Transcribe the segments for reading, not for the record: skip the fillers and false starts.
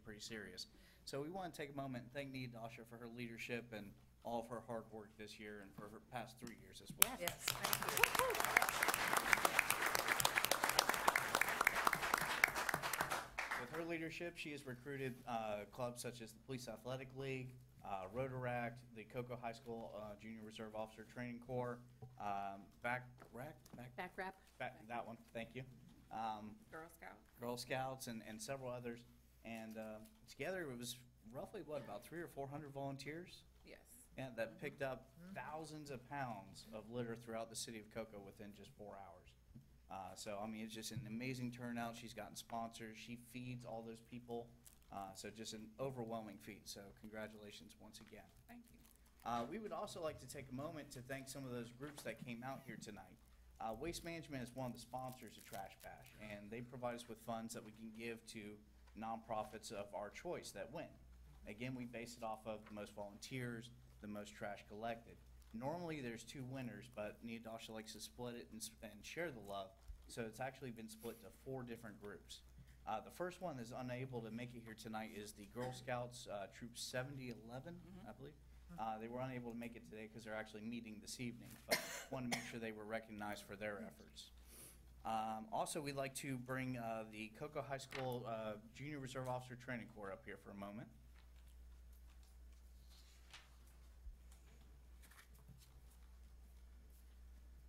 pretty serious. So we want to take a moment and thank Nia Dasha for her leadership and all of her hard work this year and for her past 3 years as well. Yes, thank you. With her leadership, she has recruited clubs such as the Police Athletic League, Rotaract, the Cocoa High School Junior Reserve Officer Training Corps, Back wrap. that one, thank you. Girl Scouts and several others. And together it was roughly, about 300 or 400 volunteers? Yes. Yeah, that picked up thousands of pounds of litter throughout the city of Cocoa within just 4 hours. So, I mean, it's just an amazing turnout. She's gotten sponsors. She feeds all those people. So just an overwhelming feat. So congratulations once again. Thank you. We would also like to take a moment to thank some of those groups that came out here tonight. Waste Management is one of the sponsors of Trash Bash, and they provide us with funds that we can give to nonprofits of our choice that win. Again, we base it off of the most volunteers, the most trash collected. Normally, there's 2 winners, but Nia Dasha likes to split it and share the love, so it's actually been split to 4 different groups. The first one that's unable to make it here tonight is the Girl Scouts Troop 7011, I believe. They were unable to make it today because they're actually meeting this evening, but wanted to make sure they were recognized for their efforts. Also, we'd like to bring the Cocoa High School Junior Reserve Officer Training Corps up here for a moment.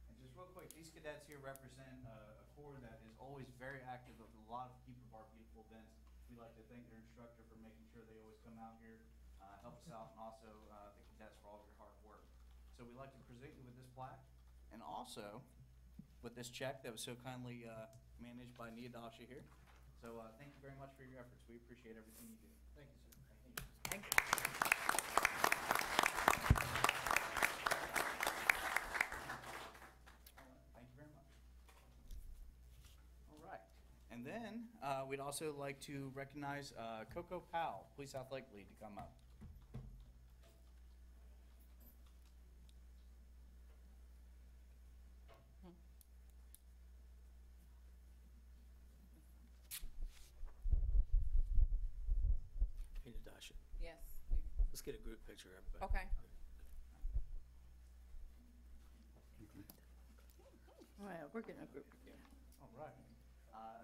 And just real quick, these cadets here represent a corps that is always very active with a lot of Keep of Our Beautiful events. We'd like to thank their instructor for making sure they always come out here, help us out, and also the cadets for all of your hard work. So we'd like to present you with this plaque, and also with this check that was so kindly managed by Nia Dasha here. So thank you very much for your efforts. We appreciate everything you do. Thank you, sir. Thank you. Thank you very much. All right. And then we'd also like to recognize Coco Powell, Police Athletic Lead, to come up. Hey, Natasha, Yes. let's get a group picture, everybody. Okay. All right, we're getting a group here. All right.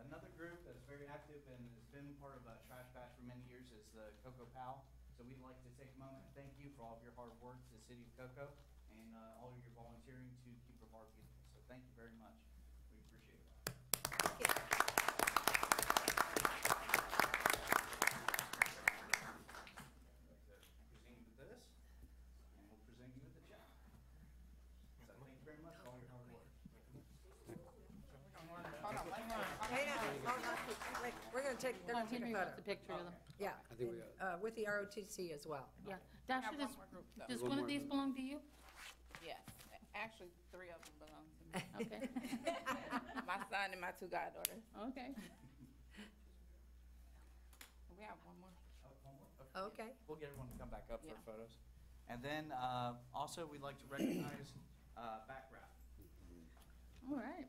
Another group that's very active and has been part of Trash Bash for many years is the Cocoa Powell. So we'd like to take a moment and thank you for all of your hard work to the city of Cocoa and all of your volunteering to Keep of Our Beautiful. So thank you very much. We appreciate that. Present you with this, and we'll present you with the check. So thank you very much for all your hard work. Hold on, wait, hold on. Wait, hold on. Wait, we're gonna take, they're Oh, gonna take Henry a wants photo. a picture of them. Yeah. I think we got- With the ROTC as well. Yeah. Dasha, Have one more group, though. does One one more of these group. belong to you? Yes. Actually, 3 of them belong to me. Okay. My son and my 2 goddaughters. Okay. We have one more. Okay. We'll get everyone to come back up Yeah. for photos. And then also, we'd like to recognize Back Wrap. All right.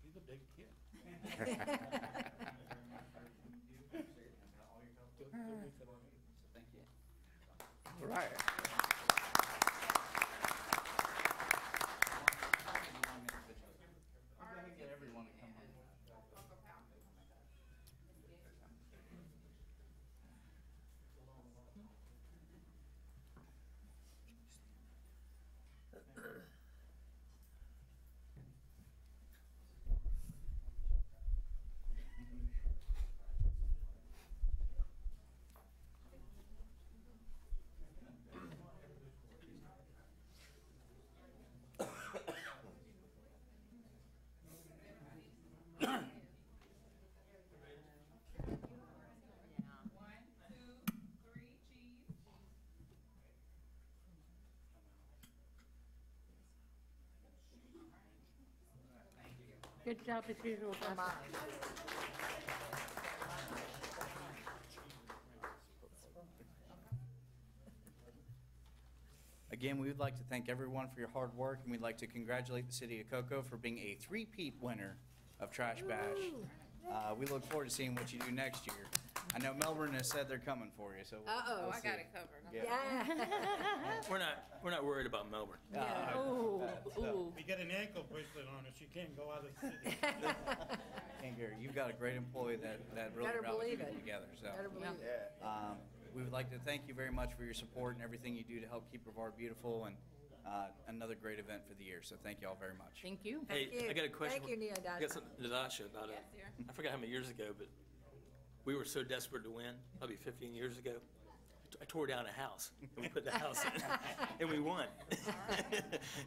He's a big kid. Thank you very much for everything you do. Appreciate it, and all your help. So thank you. All right. I'm going to get everyone to come on. Good job as usual, Dasha. Again, we would like to thank everyone for your hard work, and we'd like to congratulate the city of Cocoa for being a 3-peat winner of Trash Bash We look forward to seeing what you do next year. I know Melbourne has said they're coming for you, so. Uh-oh. Oh, we'll I see. got it covered. Yeah. Yeah. We're not worried about Melbourne. Ooh, ooh. We got an ankle bracelet on her, she can't go out of the city. And Gary, you've got a great employee that really Better rallies believe people it. together, so. Better believe it. We would like to thank you very much for your support and everything you do to help keep Brevard beautiful, and another great event for the year, so thank you all very much. Thank you. Hey, Thank you. I got a question. Thank you, I got Neodasha. something to Dasha about it. Yes, dear. I forgot how many years ago, but we were so desperate to win, probably 15 years ago. I tore down a house, and we put the house in, and we won. You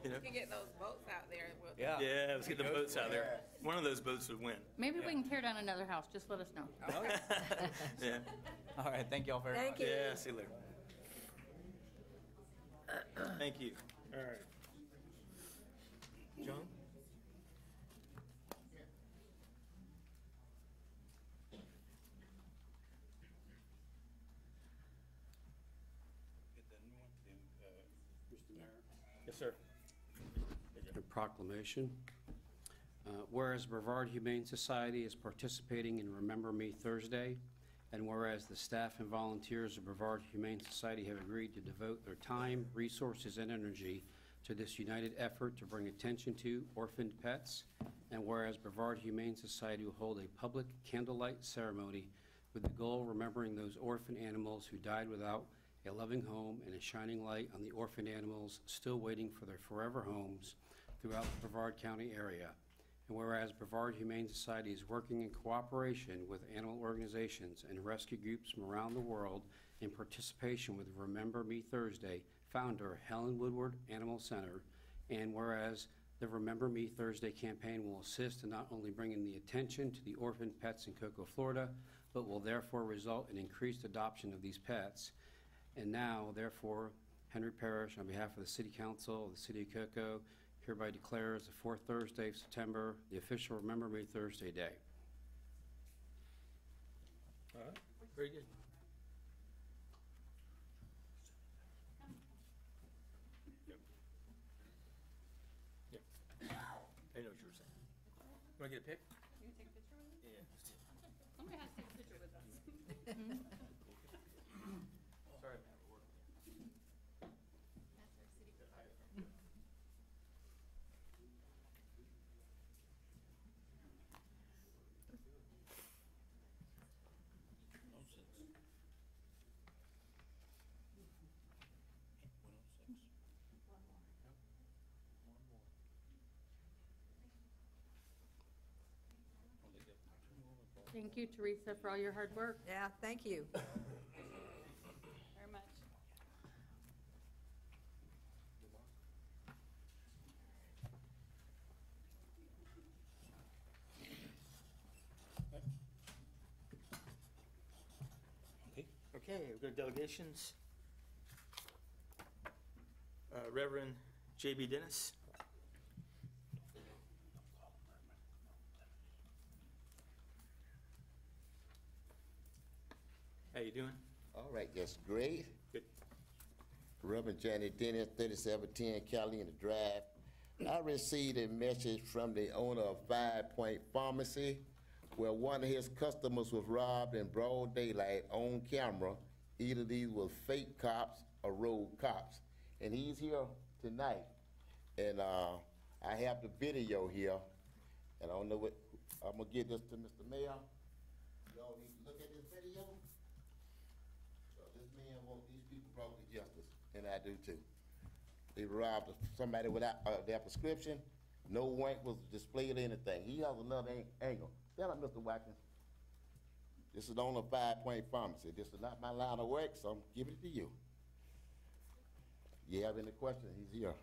know? You can get those boats out there. Yeah. Yeah, let's get the boats out there. One of those boats would win. Maybe we can tear down another house, just let us know. Yeah. All right, thank you all very much. Thank you. Yeah, see you later. Thank you. All right. John? Yes, sir. A proclamation. Whereas Brevard Humane Society is participating in Remember Me Thursday, and whereas the staff and volunteers of Brevard Humane Society have agreed to devote their time, resources, and energy to this united effort to bring attention to orphaned pets, and whereas Brevard Humane Society will hold a public candlelight ceremony with the goal of remembering those orphan animals who died without a loving home and a shining light on the orphaned animals still waiting for their forever homes throughout the Brevard County area. And whereas Brevard Humane Society is working in cooperation with animal organizations and rescue groups from around the world in participation with Remember Me Thursday founder Helen Woodward Animal Center, and whereas the Remember Me Thursday campaign will assist in not only bringing the attention to the orphaned pets in Cocoa, Florida, but will therefore result in increased adoption of these pets. And now, therefore, Henry Parrish, on behalf of the City Council of the City of Cocoa, hereby declares the fourth Thursday of September the official Remember Me Thursday Day. All right, very good. Yep. Yep. I know what you were saying. Want to get a pic? You can take a picture with Yeah. Somebody has to take a picture with us. Sorry, man, we're working. Thank you, Teresa, for all your hard work. Yeah, thank you. Very much. Okay, we've got delegations. Reverend J.B. Dennis. How you doing? All right, that's great. Good. Reverend Janet Dennis, 3710 Catalina Drive. I received a message from the owner of 5 Point Pharmacy where one of his customers was robbed in broad daylight on camera. Either these were fake cops or road cops. And he's here tonight. And I have the video here. And I don't know what, I'm gonna give this to Mr. Mayor. Y'all need to look at this video. This man wants these people brought to justice, and I do too. They robbed somebody without their prescription. No wank was displayed or anything. He has another angle. Tell him, Mr. Watkins. This is on a 5 Point Pharmacy. This is not my line of work, so I'm giving it to you. You have any questions? He's here.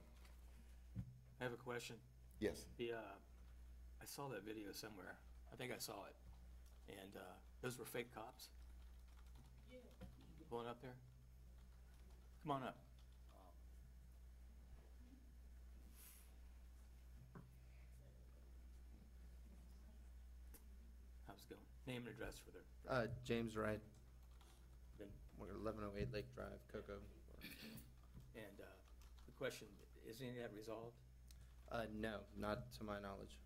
I have a question. Yes. I saw that video somewhere. I think I saw it. And those were fake cops? Yeah. Pulling up there? Come on up. How's it going? Name and address for their, James Wright, then, 1108 Lake Drive, Cocoa. and the question, is any of that resolved? No, not to my knowledge.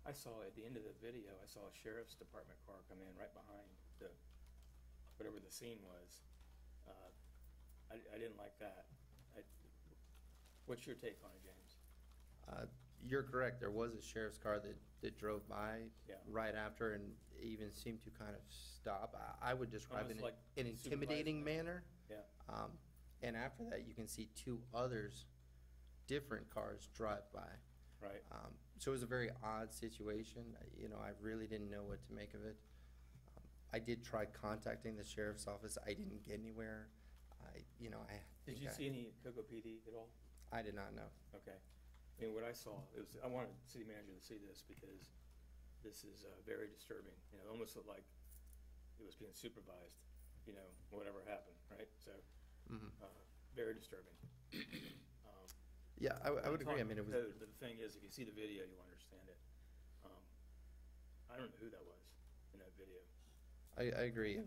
I saw at the end of the video, I saw a sheriff's department car come in right behind the, whatever the scene was. I didn't like that. What's your take on it, James? You're correct, there was a sheriff's car that drove by Yeah. right after and even seemed to kind of stop. I would describe it Almost like in an intimidating supervising. manner. Yeah, And after that, you can see two others, different cars drive by. right. So it was a very odd situation. You know, I really didn't know what to make of it. I did try contacting the sheriff's office. I didn't get anywhere. Did you see any Cocoa PD at all? I did not know. Okay. I mean, what I saw, I wanted the city manager to see this because this is very disturbing. You know, it almost looked like it was being supervised, you know, whatever happened, right? So, very disturbing. Yeah, I would agree. I mean, it was. The thing is, if you see the video, you'll understand it. I don't know who that was in that video. I agree.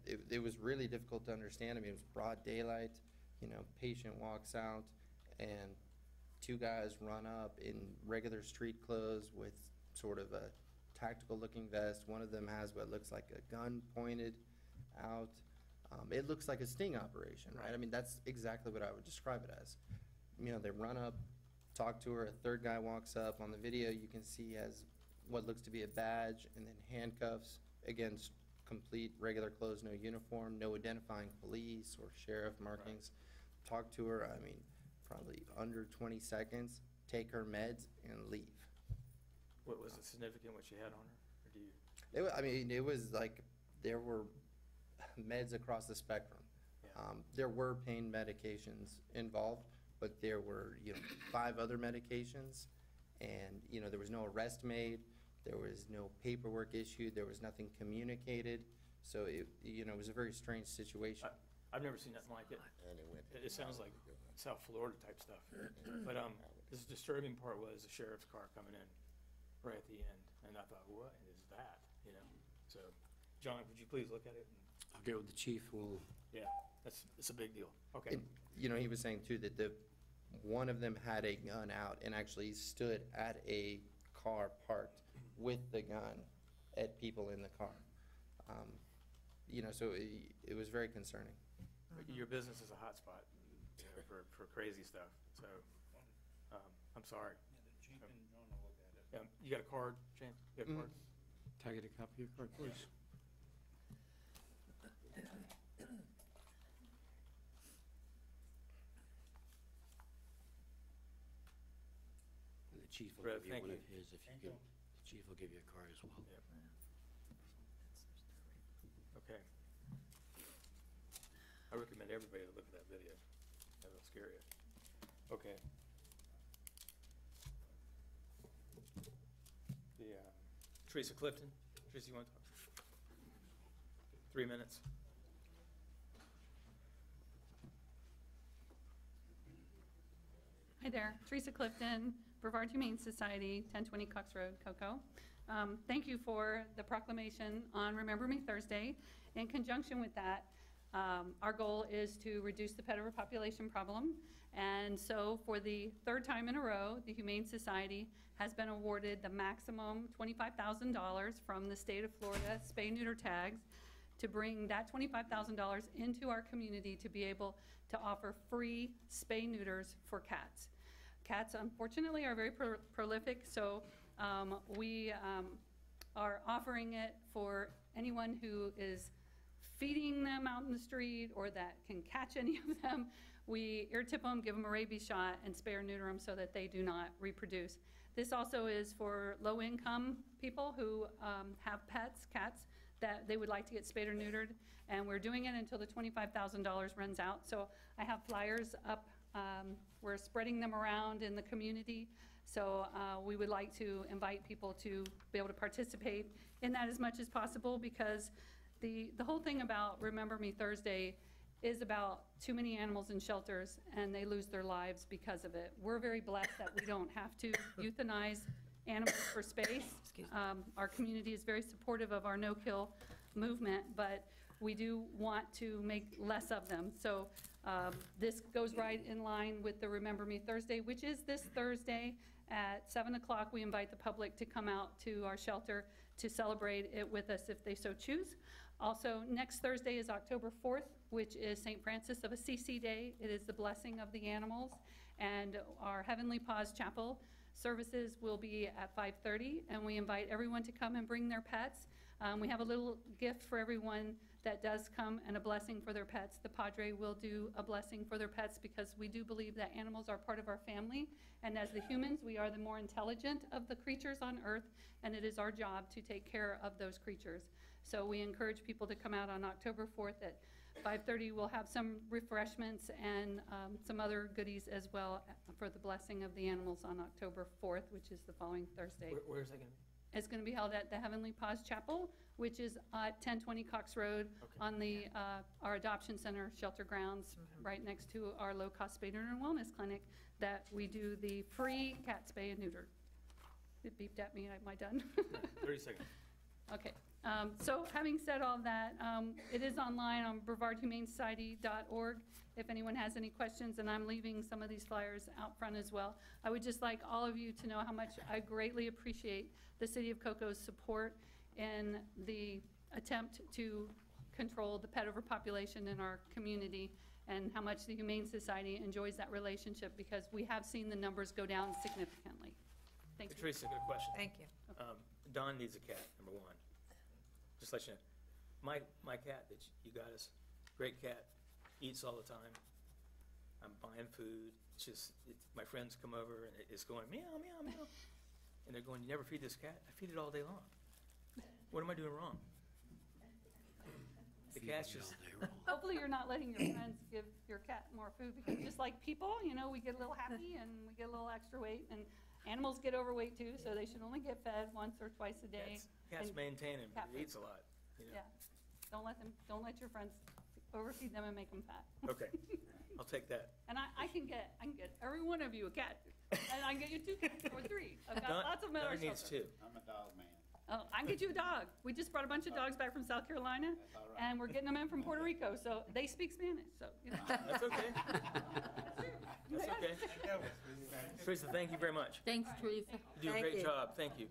It was really difficult to understand. I mean, it was broad daylight, you know, patient walks out and two guys run up in regular street clothes with sort of a tactical looking vest. One of them has what looks like a gun pointed out. It looks like a sting operation, right? I mean, that's exactly what I would describe it as. You know, they run up, talk to her, a third guy walks up. On the video, you can see he has what looks to be a badge and then handcuffs against complete regular clothes, no uniform, no identifying police or sheriff markings. Talk to her, I mean, probably under 20 seconds, take her meds and leave. What was it significant what she had on her? Or do you? I mean, it was like there were meds across the spectrum. Yeah. There were pain medications involved, but there were, 5 other medications, and, there was no arrest made, there was no paperwork issued, there was nothing communicated, so it was a very strange situation. I've never seen nothing like it. And it went. It sounds like South Florida type stuff. But this disturbing part was the sheriff's car coming in right at the end, and I thought, what is that? So, John, would you please look at it? I'll get with the chief, Yeah, it's a big deal. Okay. And, he was saying too that one of them had a gun out and actually stood at a car parked with the gun at people in the car. So it was very concerning. Your business is a hot spot, for crazy stuff, so, I'm sorry. The chief and John will look at it. You got a card, James? You got a card? Can I get a copy of your card, please? And the chief will Brett, give you thank one you. of his, if you can, the chief will give you a card as well. Yeah. Okay. I recommend everybody to look at that video. That'll scare you. Okay. Teresa Clifton. Teresa, you want to talk? 3 minutes. Hi there, Teresa Clifton, Brevard Humane Society, 1020 Cox Road, Cocoa. Thank you for the proclamation on Remember Me Thursday. In conjunction with that, our goal is to reduce the pet overpopulation problem. And so for the 3rd time in a row, the Humane Society has been awarded the maximum $25,000 from the state of Florida spay-neuter tags to bring that $25,000 into our community to be able to offer free spay-neuters for cats. Cats, unfortunately, are very prolific, so we are offering it for anyone who is feeding them out in the street or that can catch any of them. We ear tip them, give them a rabies shot, and spay or neuter them so that they do not reproduce. This also is for low-income people who have pets, cats, that they would like to get spayed or neutered, and we're doing it until the $25,000 runs out. So I have flyers up. We're spreading them around in the community. So we would like to invite people to be able to participate in that as much as possible, because the whole thing about Remember Me Thursday is about too many animals in shelters and they lose their lives because of it. We're very blessed that we don't have to euthanize animals for space. Our community is very supportive of our no-kill movement, but we do want to make less of them. So this goes right in line with the Remember Me Thursday, which is this Thursday at 7 o'clock. We invite the public to come out to our shelter to celebrate it with us if they so choose. Also, next Thursday is October 4th, which is St. Francis of Assisi Day. It is the blessing of the animals. And our Heavenly Paws Chapel services will be at 5:30, and we invite everyone to come and bring their pets. We have a little gift for everyone that does come and a blessing for their pets. The Padre will do a blessing for their pets because we do believe that animals are part of our family, and as the humans, we are the more intelligent of the creatures on earth, and it is our job to take care of those creatures. So we encourage people to come out on October 4th at 5:30. We'll have some refreshments and some other goodies as well for the blessing of the animals on October 4th, which is the following Thursday. Where's that gonna be? It's going to be held at the Heavenly Paws Chapel, which is at 1020 Cox Road on the our adoption center shelter grounds, right next to our low-cost spay neuter and wellness clinic that we do the free cat spay and neuter. It beeped at me. Am I done? 30 seconds. Okay. So having said all that, it is online on brevardhumanesociety.org if anyone has any questions, and I'm leaving some of these flyers out front as well. I would just like all of you to know how much I greatly appreciate the City of Cocoa's support in the attempt to control the pet overpopulation in our community, and how much the Humane Society enjoys that relationship, because we have seen the numbers go down significantly. Thank you. Teresa, good question. Thank you. Don needs a cat, number one. Just let you know. My cat that you got us, great cat, eats all the time. I'm buying food. It's just, my friends come over and it's going meow, meow, meow. And they're going, you never feed this cat? I feed it all day long. What am I doing wrong? The cat's just, Hopefully you're not letting your friends give your cat more food, because just like people, you know, we get a little happy and we get a little extra weight, and animals get overweight too, so they should only get fed once or twice a day. cats And- maintain him, cat he eats a lot, you know? Yeah, don't let your friends overfeed them and make them fat. Okay, I'll take that. And I can get every one of you a cat, and I can get you 2 cats or 3. I've got Don- lots of them at our Don needs shelter. two. I'm a dog man. Oh, I can get you a dog. We just brought a bunch of dogs back from South Carolina, That's all right. and we're getting them in from Puerto Rico, so they speak Spanish, so, you know. That's okay. That's okay. Teresa, thank you very much. Thanks, Teresa. You do a Thank great you. job, thank you.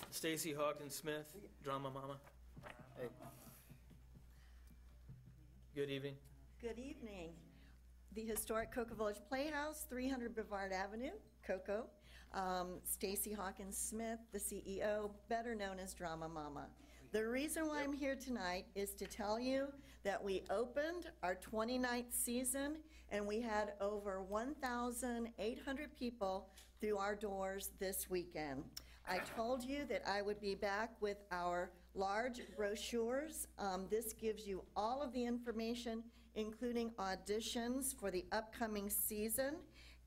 Stacy Hawkins Smith, Drama Mama. Hey. Good evening. Good evening. The historic Cocoa Village Playhouse, 300 Brevard Avenue, Cocoa. Stacy Hawkins Smith, the CEO, better known as Drama Mama. The reason why I'm here tonight is to tell you that we opened our 29th season, and we had over 1,800 people through our doors this weekend. I told you that I would be back with our large brochures. This gives you all of the information, including auditions for the upcoming season.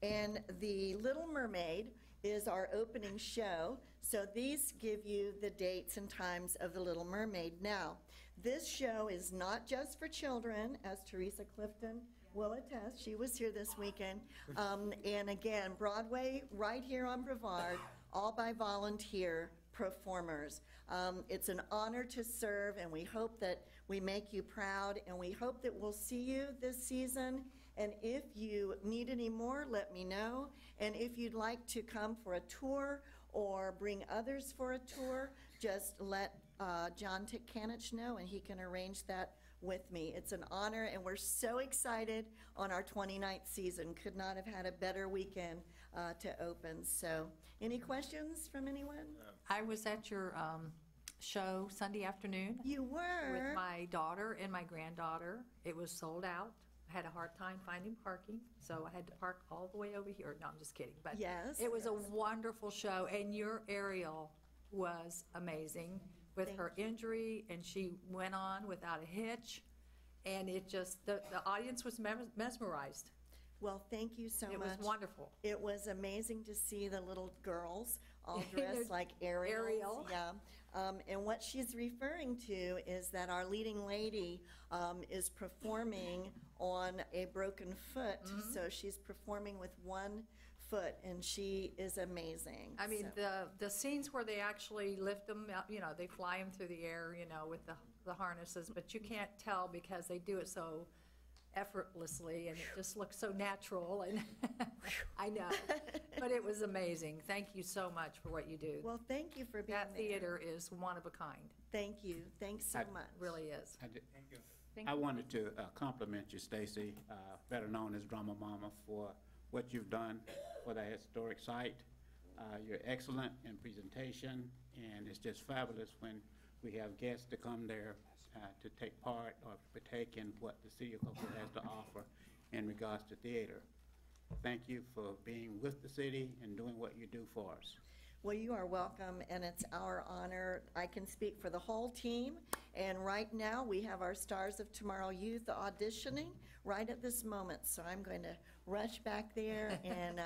And The Little Mermaid is our opening show. So these give you the dates and times of The Little Mermaid. Now, this show is not just for children, as Teresa Clifton will attest. She was here this weekend. And again, Broadway, right here on Brevard, all by volunteer performers. It's an honor to serve, and we hope that we make you proud, and we hope that we'll see you this season. And if you need any more, let me know. And if you'd like to come for a tour or bring others for a tour, just let John Tick-Canich know, and he can arrange that with me. It's an honor, and we're so excited on our 29th season. Could not have had a better weekend to open. So, any questions from anyone? I was at your show Sunday afternoon You were. with my daughter and my granddaughter. It was sold out. I had a hard time finding parking, so I had to park all the way over here. No, I'm just kidding. But Yes. it was a wonderful show, and your Ariel was amazing with Thank her injury, and she went on without a hitch, and it just, the audience was mesmerized. Well, thank you so It much. was wonderful. It was amazing to see the little girls all They're dressed like Ariels. Ariel. Yeah. And what she's referring to is that our leading lady is performing on a broken foot. Mm-hmm. So she's performing with one foot, and she is amazing. I mean, So- the scenes where they actually lift them out, they fly them through the air, with the harnesses, but you can't tell because they do it so effortlessly, and it just looks so natural, and I know, but it was amazing. Thank you so much for what you do. Well, thank you for being That there. theater is one of a kind, Thank you. Thanks so much. really is. I wanted to compliment you, Stacy, better known as Drama Mama, for what you've done for the historic site. You're excellent in presentation, and it's just fabulous when we have guests to come there to take part or partake in what the city of Cocoa has to offer in regards to theater. Thank you for being with the city and doing what you do for us. Well, you are welcome, and it's our honor. I can speak for the whole team, and right now, we have our Stars of Tomorrow Youth auditioning right at this moment, so I'm going to rush back there and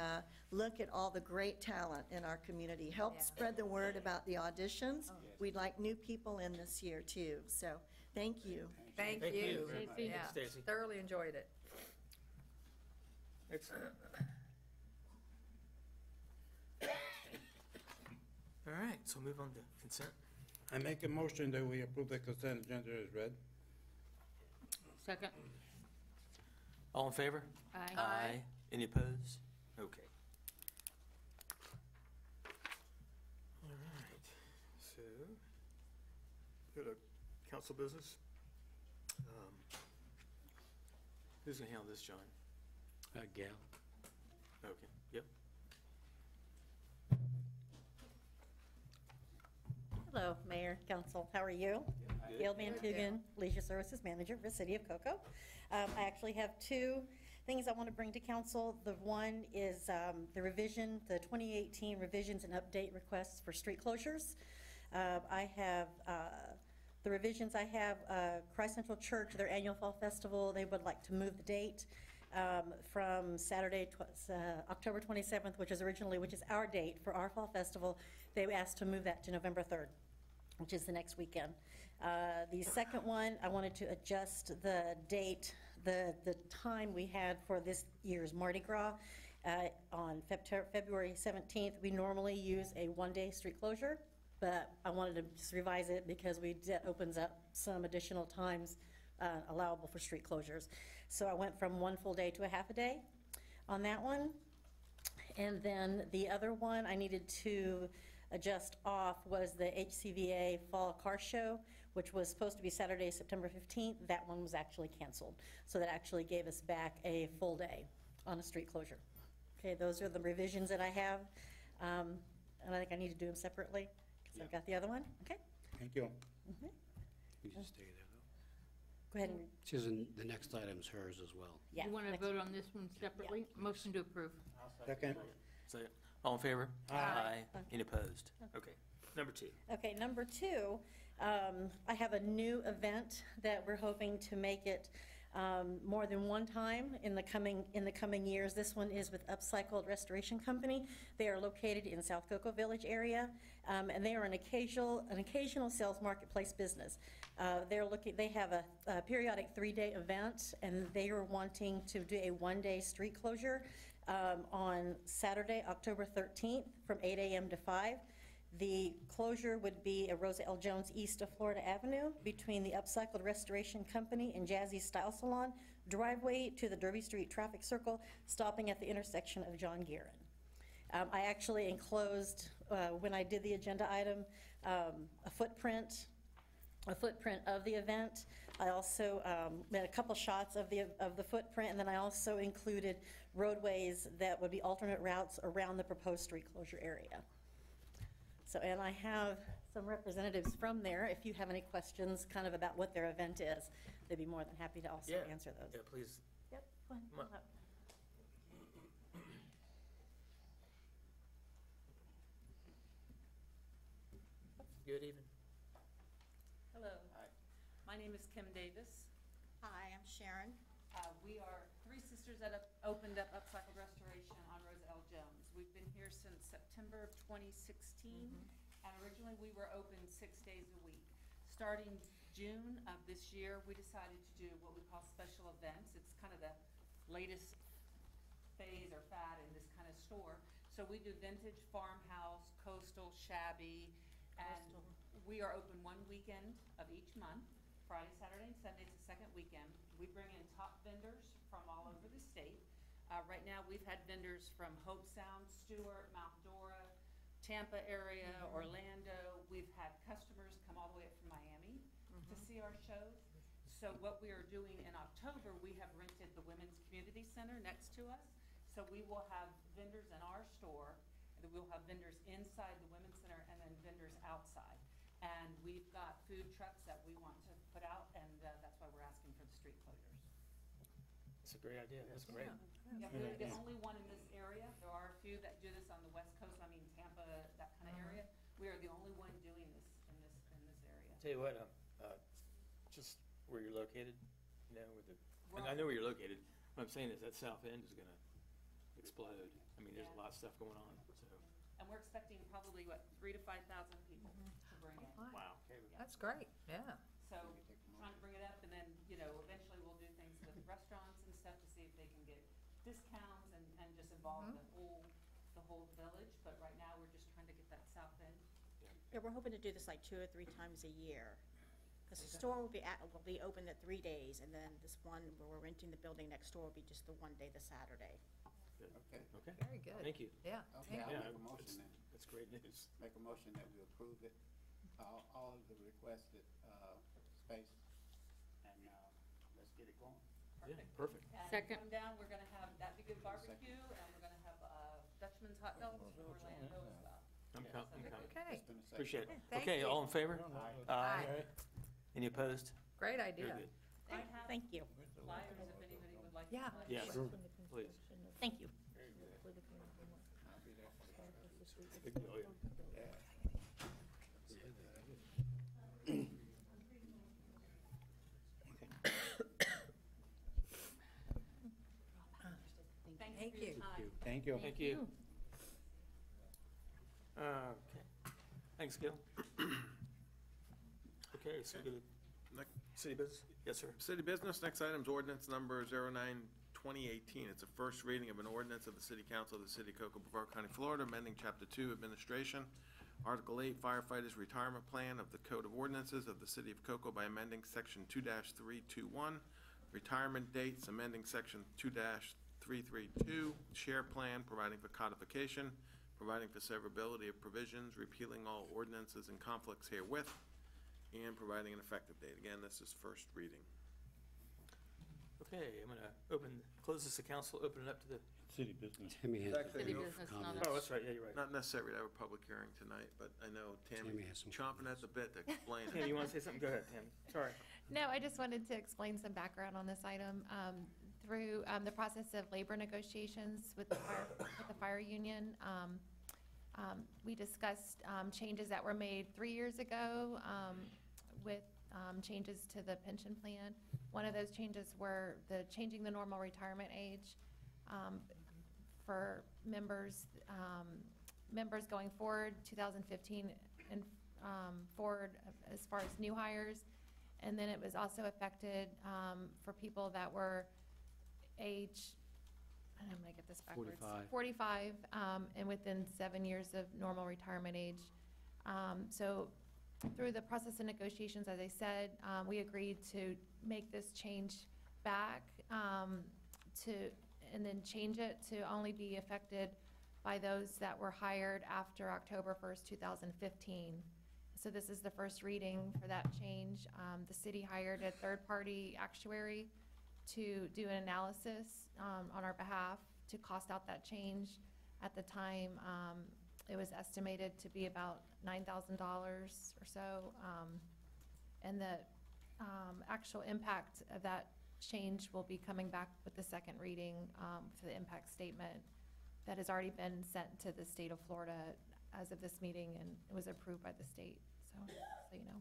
look at all the great talent in our community. Help Yeah. spread the word about the auditions. We'd like new people in this year, too, so thank you. Thank Thank you. you very much. Yeah, Stacy. thoroughly enjoyed it. Excellent. All right, so move on to consent. I make a motion that we approve the consent agenda as read. Second. All in favor? Aye. Aye. Any opposed? Okay. All right, so, go to council business. Who's gonna handle this, John? Gail? Okay, yep. Hello, Mayor, Council, how are you? Good. Gail Van Tugen, Leisure Services Manager for the City of Cocoa. I actually have two things I want to bring to council. The one is the revision, the 2018 revisions and update requests for street closures. I have, the revisions I have, Christ Central Church, their annual fall festival, they would like to move the date from Saturday, October 27th, which is our date for our fall festival. They asked to move that to November 3rd, which is the next weekend. The second one, I wanted to adjust the date, the time we had for this year's Mardi Gras. On February 17th, we normally use a one-day street closure, but I wanted to just revise it because that opens up some additional times allowable for street closures. So I went from one full day to a half a day on that one. And then the other one I needed to adjust off was the HCVA Fall Car Show, which was supposed to be Saturday, September 15th. That one was actually canceled. So that actually gave us back a full day on a street closure. Okay, those are the revisions that I have. And I think I need to do them separately because I've got the other one. Okay? Thank you. You just stay there, Go ahead and, though. The next item's hers as well. yeah. You want to next- vote on this one separately? Motion to approve. Second. Second. All in favor? Aye. Any opposed? Okay. Number two. Okay, number two, I have a new event that we're hoping to make it more than one time in the coming years. This one is with Upcycled Restoration Company. They are located in South Cocoa Village area, and they are an occasional sales marketplace business. They have a periodic 3-day event, and they are wanting to do a 1-day street closure on Saturday, October 13th, from 8 a.m. to 5. The closure would be at Rosa L. Jones east of Florida Avenue between the Upcycled Restoration Company and Jazzy Style Salon, driveway to the Derby Street traffic circle, stopping at the intersection of John Guerin. I actually enclosed, when I did the agenda item, a footprint of the event. I also made a couple shots of the footprint, and then I also included roadways that would be alternate routes around the proposed street closure area. So, and I have some representatives from there. If you have any questions kind of about what their event is, they'd be more than happy to also Yeah. answer those. Yeah, please. Yep, go ahead. Come on. Good evening. Hello. My name is Kim Davis. Hi, I'm Sharon. We are three sisters that have opened up Upcycled Restoration on Rosa L. Jones. We've been here since September of 2016, and originally we were open 6 days a week. Starting June of this year, we decided to do what we call special events. It's kind of the latest phase or fad in this kind of store. So we do vintage, farmhouse, coastal, shabby, and we are open one weekend of each month. Friday, Saturday, and Sunday is the second weekend. We bring in top vendors from all over the state. Right now, we've had vendors from Hope Sound, Stewart, Mount Dora, Tampa area, Orlando. We've had customers come all the way up from Miami to see our shows. So what we are doing in October, we have rented the Women's Community Center next to us. So we will have vendors in our store, and we'll have vendors inside the Women's Center and then vendors outside. And we've got food trucks that we want to put out, and that's why we're asking for the street closures. It's a great idea, that's great. Yeah, we're the only one in this area. There are a few that do this on the West Coast, I mean Tampa, that kind of area. We are the only one doing this in this area. Tell you what, just where you're located, you know, with the, and I know where you're located. What I'm saying is that south end is gonna explode. I mean, there's a lot of stuff going on, so. And we're expecting probably, what, 3,000 to 5,000 people to bring in. Wow. That's great, yeah. So trying to bring it up, and then, you know, eventually we'll do things with restaurants and stuff to see if they can get discounts and just involve the whole village. But right now, we're just trying to get that south end. Yeah, we're hoping to do this like 2 or 3 times a year. Because the store will be open at 3 days, and then this one where we're renting the building next door will be just the one day, the Saturday. Good. Okay. Okay. Very good. Thank you. Yeah. Okay, thank I'll you. make a motion then. That's great news. Make a motion that we approve it, all of the requested, space, and, let's get it going. Yeah, perfect. And Second. come down, we're gonna have That Be Good Barbecue, and we're gonna have Dutchman's Hot Dogs in Orlando as well. I'm coming. Okay, Just been a second. Appreciate it. Thank Okay, you. all in favor? Aye. Any opposed? great Very idea. good. I have Thank you. flyers if anybody would like. Yeah. Yes, please. Thank you. Big deal, yeah. Thank you. Thank you. Thank you. Okay. Thanks, Gil. Okay, so we go to city business? Yes, sir. City business, next item is ordinance number 09-2018. It's a first reading of an ordinance of the City Council of the City of Cocoa, Brevard County, Florida, amending Chapter 2 Administration, Article 8 Firefighters Retirement Plan of the Code of Ordinances of the City of Cocoa by amending Section 2-321, Retirement Dates, amending Section 2-332, Share Plan, providing for codification, providing for severability of provisions, repealing all ordinances and conflicts herewith, and providing an effective date. Again, this is first reading. Okay, I'm gonna close this to council, open it up to the, City business. Timmy has City business, not oh, that's right, yeah, you're right. Not necessary to have a public hearing tonight, but I know Tammy Tammy has some chomping at the bit to explain Tim, it. you wanna say something? Go ahead, Tim. Sorry. No, I just wanted to explain some background on this item. Through the process of labor negotiations with the fire union, we discussed changes that were made 3 years ago with changes to the pension plan. One of those changes were changing the normal retirement age for members going forward, 2015 and forward as far as new hires. And then it was also affected for people that were age, I'm gonna get this backwards. 45, and within 7 years of normal retirement age. So through the process of negotiations, as I said, we agreed to make this change back and then change it to only be affected by those that were hired after October 1st, 2015. So this is the first reading for that change. The city hired a third-party actuary to do an analysis on our behalf to cost out that change. At the time, it was estimated to be about $9,000 or so. And the actual impact of that change will be coming back with the second reading for the impact statement that has already been sent to the state of Florida as of this meeting, and it was approved by the state, so you know.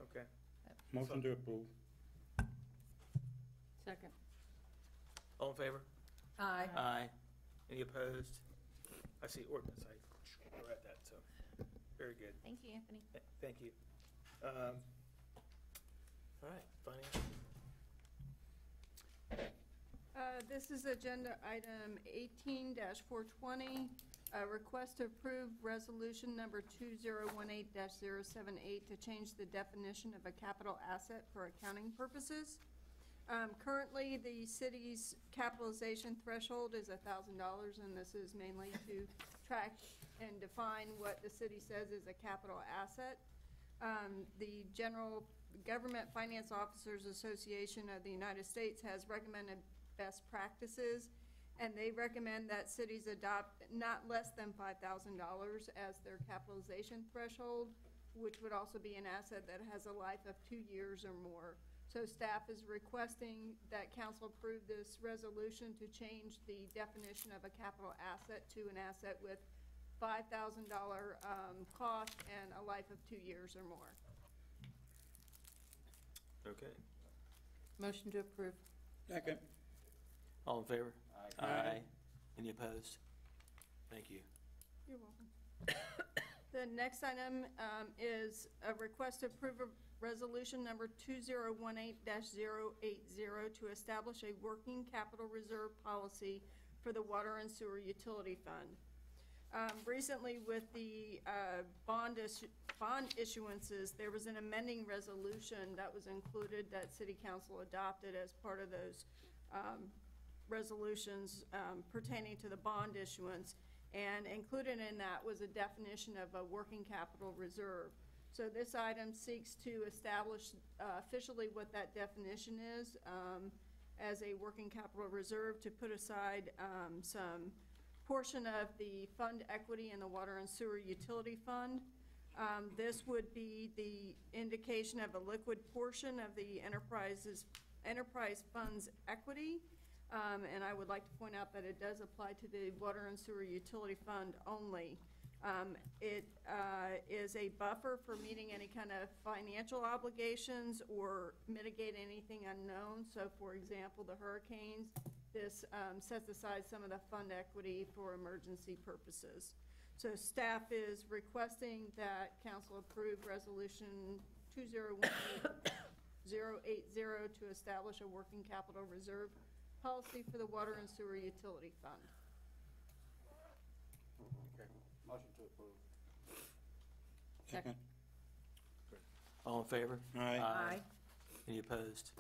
Okay. Motion to approve. Second. All in favor? Aye. Aye. Any opposed? I see ordinance, I read that, so, very good. Thank you, Anthony. Thank you. All right, finance. This is agenda item 18-420, request to approve resolution number 2018-078 to change the definition of a capital asset for accounting purposes. Currently, the city's capitalization threshold is $1,000, and this is mainly to track and define what the city says is a capital asset. The General Government Finance Officers Association of the United States has recommended best practices, and they recommend that cities adopt not less than $5,000 as their capitalization threshold, which would also be an asset that has a life of 2 years or more. So staff is requesting that council approve this resolution to change the definition of a capital asset to an asset with $5,000 cost and a life of 2 years or more. Okay. Motion to approve. Second. All in favor? Aye. Any opposed? Thank you. You're welcome. The next item is a request to approve a resolution number 2018-080 to establish a working capital reserve policy for the water and sewer utility fund. Recently, with the bond issuances, there was an amending resolution that was included that City Council adopted as part of those resolutions pertaining to the bond issuance. And included in that was a definition of a working capital reserve. So this item seeks to establish officially what that definition is as a working capital reserve to put aside some portion of the fund equity in the water and sewer utility fund. This would be the indication of a liquid portion of the enterprise fund's equity. And I would like to point out that it does apply to the water and sewer utility fund only. It is a buffer for meeting any kind of financial obligations or mitigate anything unknown. So for example, the hurricanes, this sets aside some of the fund equity for emergency purposes. So staff is requesting that council approve resolution 2018-080 to establish a working capital reserve policy for the water and sewer utility fund. Okay. Motion to approve. Second. All in favor? Aye. Any opposed?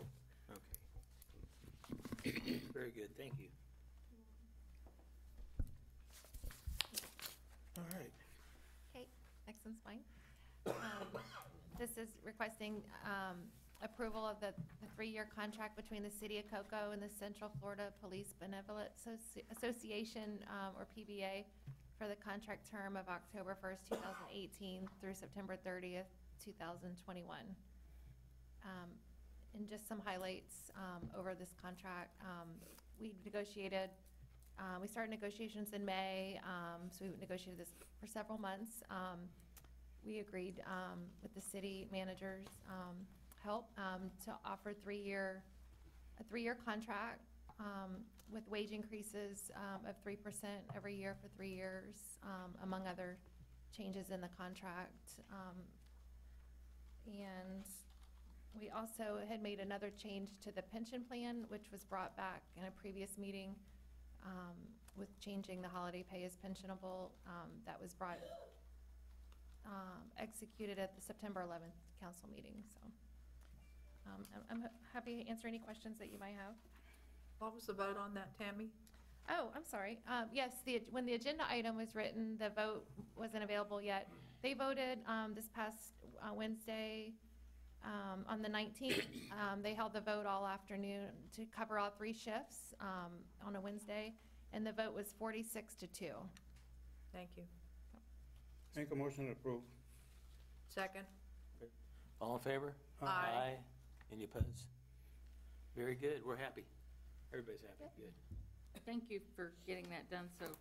Okay. Very good, thank you. All right. Okay, next one's mine. This is requesting approval of the 3-year contract between the City of Cocoa and the Central Florida Police Benevolent Association, or PBA, for the contract term of October 1st, 2018 through September 30th, 2021. And just some highlights over this contract. We started negotiations in May, so we negotiated this for several months. We agreed with the city manager's help to offer a 3-year contract with wage increases of 3% every year for 3 years, among other changes in the contract. And we also had made another change to the pension plan, which was brought back in a previous meeting with changing the holiday pay as pensionable. That was executed at the September 11th council meeting. So I'm happy to answer any questions that you might have. What was the vote on that, Tammy? Oh, I'm sorry. Yes, when the agenda item was written, the vote wasn't available yet. They voted this past Wednesday on the 19th. They held the vote all afternoon to cover all 3 shifts on a Wednesday, and the vote was 46-2. Thank you. Make a motion to approve. Second. All in favor? Aye. Any opposed? Very good, we're happy. Everybody's happy, good. Thank you for getting that done so,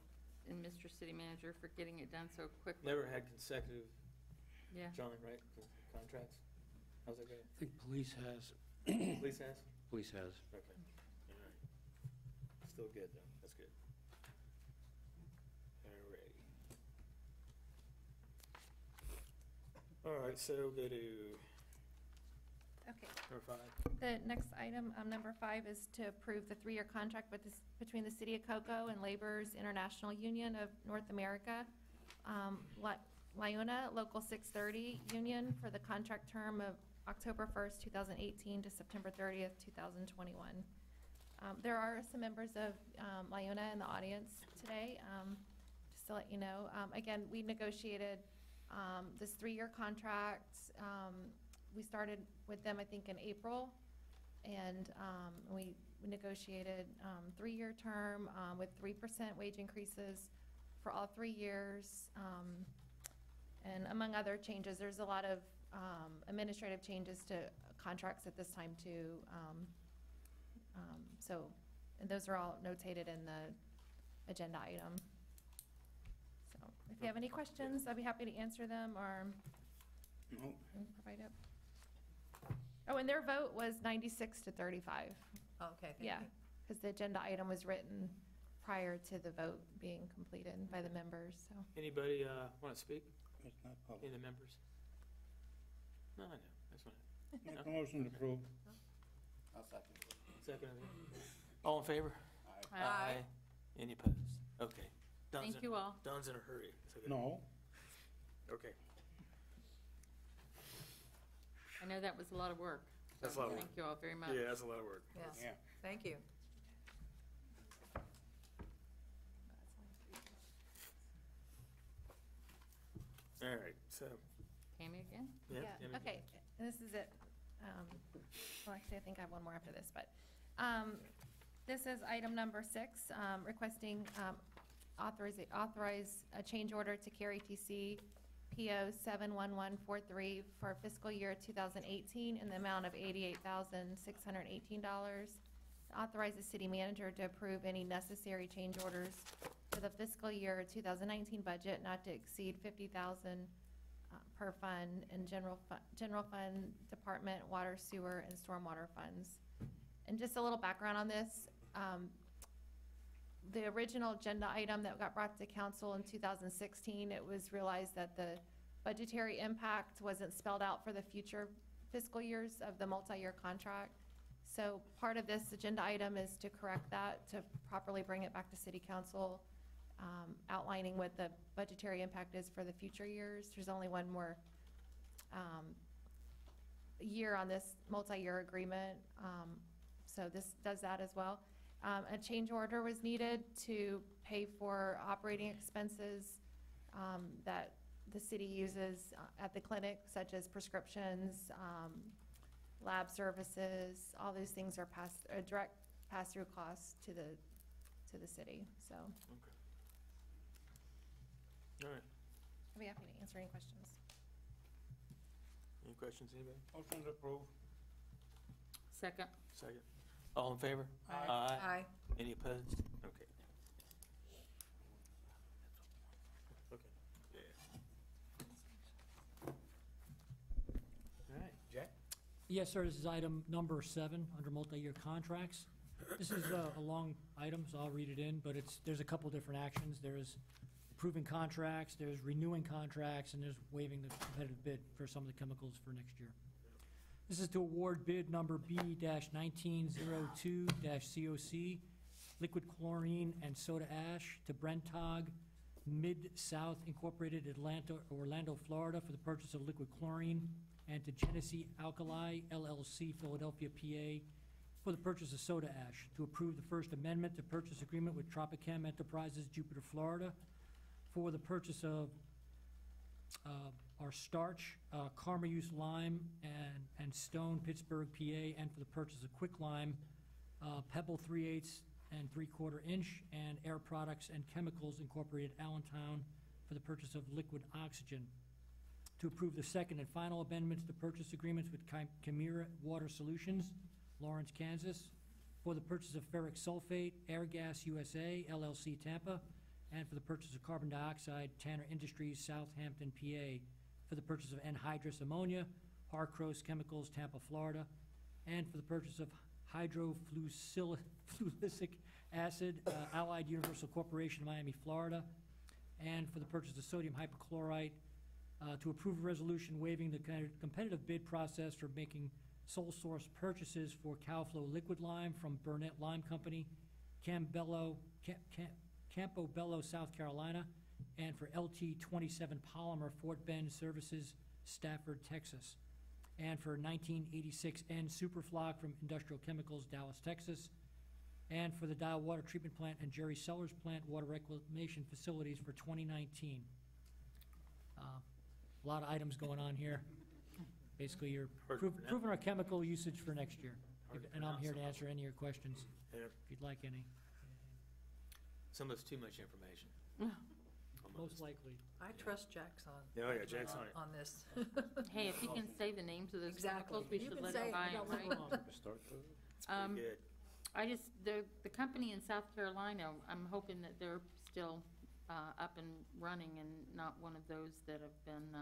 and Mr. City Manager for getting it done so quickly. Never had consecutive, Yeah. John, right, contracts? How's that going? I think police has. Police has? Police has. Okay, all right. Still good, though, that's good. All right, so go to Okay. Number 5. The next item, number 5, is to approve the 3-year contract between the City of Cocoa and Laborers International Union of North America, Liuna Local 630 Union, for the contract term of October 1st, 2018 to September 30th, 2021. There are some members of Liuna in the audience today, just to let you know. Again, we negotiated this 3-year contract. We started with them, I think, in April, and we negotiated 3-year term with 3% wage increases for all 3 years. And among other changes, there's a lot of administrative changes to contracts at this time too. And those are all notated in the agenda item. So if you have any questions, I'd be happy to answer them or provide it. Oh, and their vote was 96 to 35. Okay, thank you. Yeah, because the agenda item was written prior to the vote being completed by the members, so. Anybody want to speak? It's not public. Any of the members? No, I know, that's fine. Make a motion to approve. I'll second. Second. All in favor? Aye. Any opposed? Okay. Thank you all. Don's in a hurry. So good. No. Okay. I know that was a lot of work. That's a lot of work. Thank you all very much. Yeah, that's a lot of work. Yes, Yeah. thank you. All right, so, Tammy again? yeah. Yeah, Tammy? okay, and this is it. Well, actually, I think I have one more after this, but this is item number 6, requesting authorize a change order to Carrie TC PO 71143 for fiscal year 2018 in the amount of $88,618. Authorize the city manager to approve any necessary change orders for the fiscal year 2019 budget not to exceed $50,000 per fund in general fund, department, water, sewer, and stormwater funds. And just a little background on this, the original agenda item that got brought to council in 2016, it was realized that the budgetary impact wasn't spelled out for the future fiscal years of the multi-year contract. So part of this agenda item is to correct that, to properly bring it back to city council, outlining what the budgetary impact is for the future years. There's only one more year on this multi-year agreement, so this does that as well. A change order was needed to pay for operating expenses that the city uses at the clinic, such as prescriptions, lab services. All those things are direct pass-through costs to the city, so. Okay. All right. I'll be happy to answer any questions. Any questions, anybody? Motion to approve. Second. Second. All in favor? Aye. Any opposed? Okay. Okay. Yeah. All right, Jack? Yes, sir, this is item number 7 under multi-year contracts. This is a long item, so I'll read it in, but there's a couple different actions. There's approving contracts, there's renewing contracts, and there's waiving the competitive bid for some of the chemicals for next year. This is to award bid number B-1902-COC, liquid chlorine and soda ash to Brentag Mid-South Incorporated, Orlando, Florida, for the purchase of liquid chlorine, and to Genesee Alkali LLC, Philadelphia, PA, for the purchase of soda ash, to approve the First Amendment to purchase agreement with Tropichem Enterprises, Jupiter, Florida, for the purchase of our starch, Karma Use Lime and Stone, Pittsburgh, PA, and for the purchase of Quick Lime, Pebble 3/8 and 3/4 inch, and Air Products and Chemicals Incorporated, Allentown, for the purchase of liquid oxygen. To approve the second and final amendments to purchase agreements with Chimera Water Solutions, Lawrence, Kansas, for the purchase of ferric sulfate, Airgas USA, LLC, Tampa, and for the purchase of carbon dioxide, Tanner Industries, Southampton, PA, for the purchase of anhydrous ammonia, Harcross Chemicals, Tampa, Florida, and for the purchase of hydrofluosilicic acid, Allied Universal Corporation, Miami, Florida, and for the purchase of sodium hypochlorite, to approve a resolution waiving the competitive bid process for making sole source purchases for Cowflow liquid lime from Burnett Lime Company, Campobello, South Carolina, and for LT 27 Polymer Fort Bend Services, Stafford, Texas, and for 1986N Superflock from Industrial Chemicals, Dallas, Texas, and for the Dial Water Treatment Plant and Jerry Sellers Plant Water Reclamation Facilities for 2019. A lot of items going on here. Basically, you're proving our chemical usage for next year. And I'm here to answer any of your questions, if you'd like any. Some of it's too much information. Most likely. I trust Jack's on. Oh, yeah, Jack's on it. On this. Hey, if you can say the names of those Exactly. chemicals, we You should can let say it it, by you them, don't right? look wrong. Pretty good. I just, the company in South Carolina, I'm hoping that they're still up and running and not one of those that have been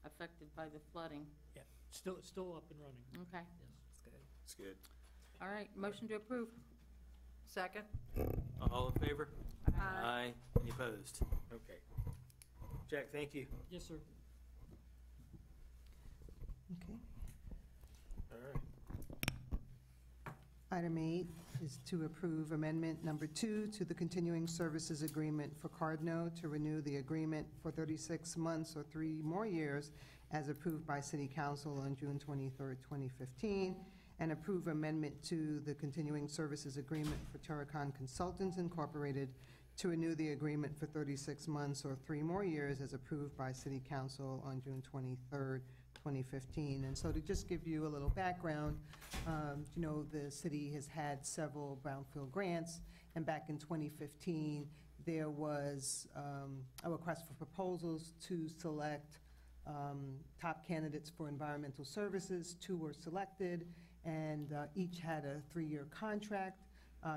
affected by the flooding. Yeah, still up and running. Okay. Yes, it's good. It's good. All right, motion to approve. Second? All in favor? Aye. Any opposed? Okay. Jack, thank you. Yes, sir. Okay. All right. Item 8 is to approve amendment number 2 to the continuing services agreement for Cardno to renew the agreement for 36 months or 3 more years as approved by City Council on June 23rd, 2015, and approve amendment to the continuing services agreement for Terracon Consultants Incorporated to renew the agreement for 36 months or 3 more years as approved by City Council on June 23rd, 2015. And so to just give you a little background, you know, the city has had several brownfield grants, and back in 2015, there was a request for proposals to select top candidates for environmental services. 2 were selected, and each had a 3-year contract.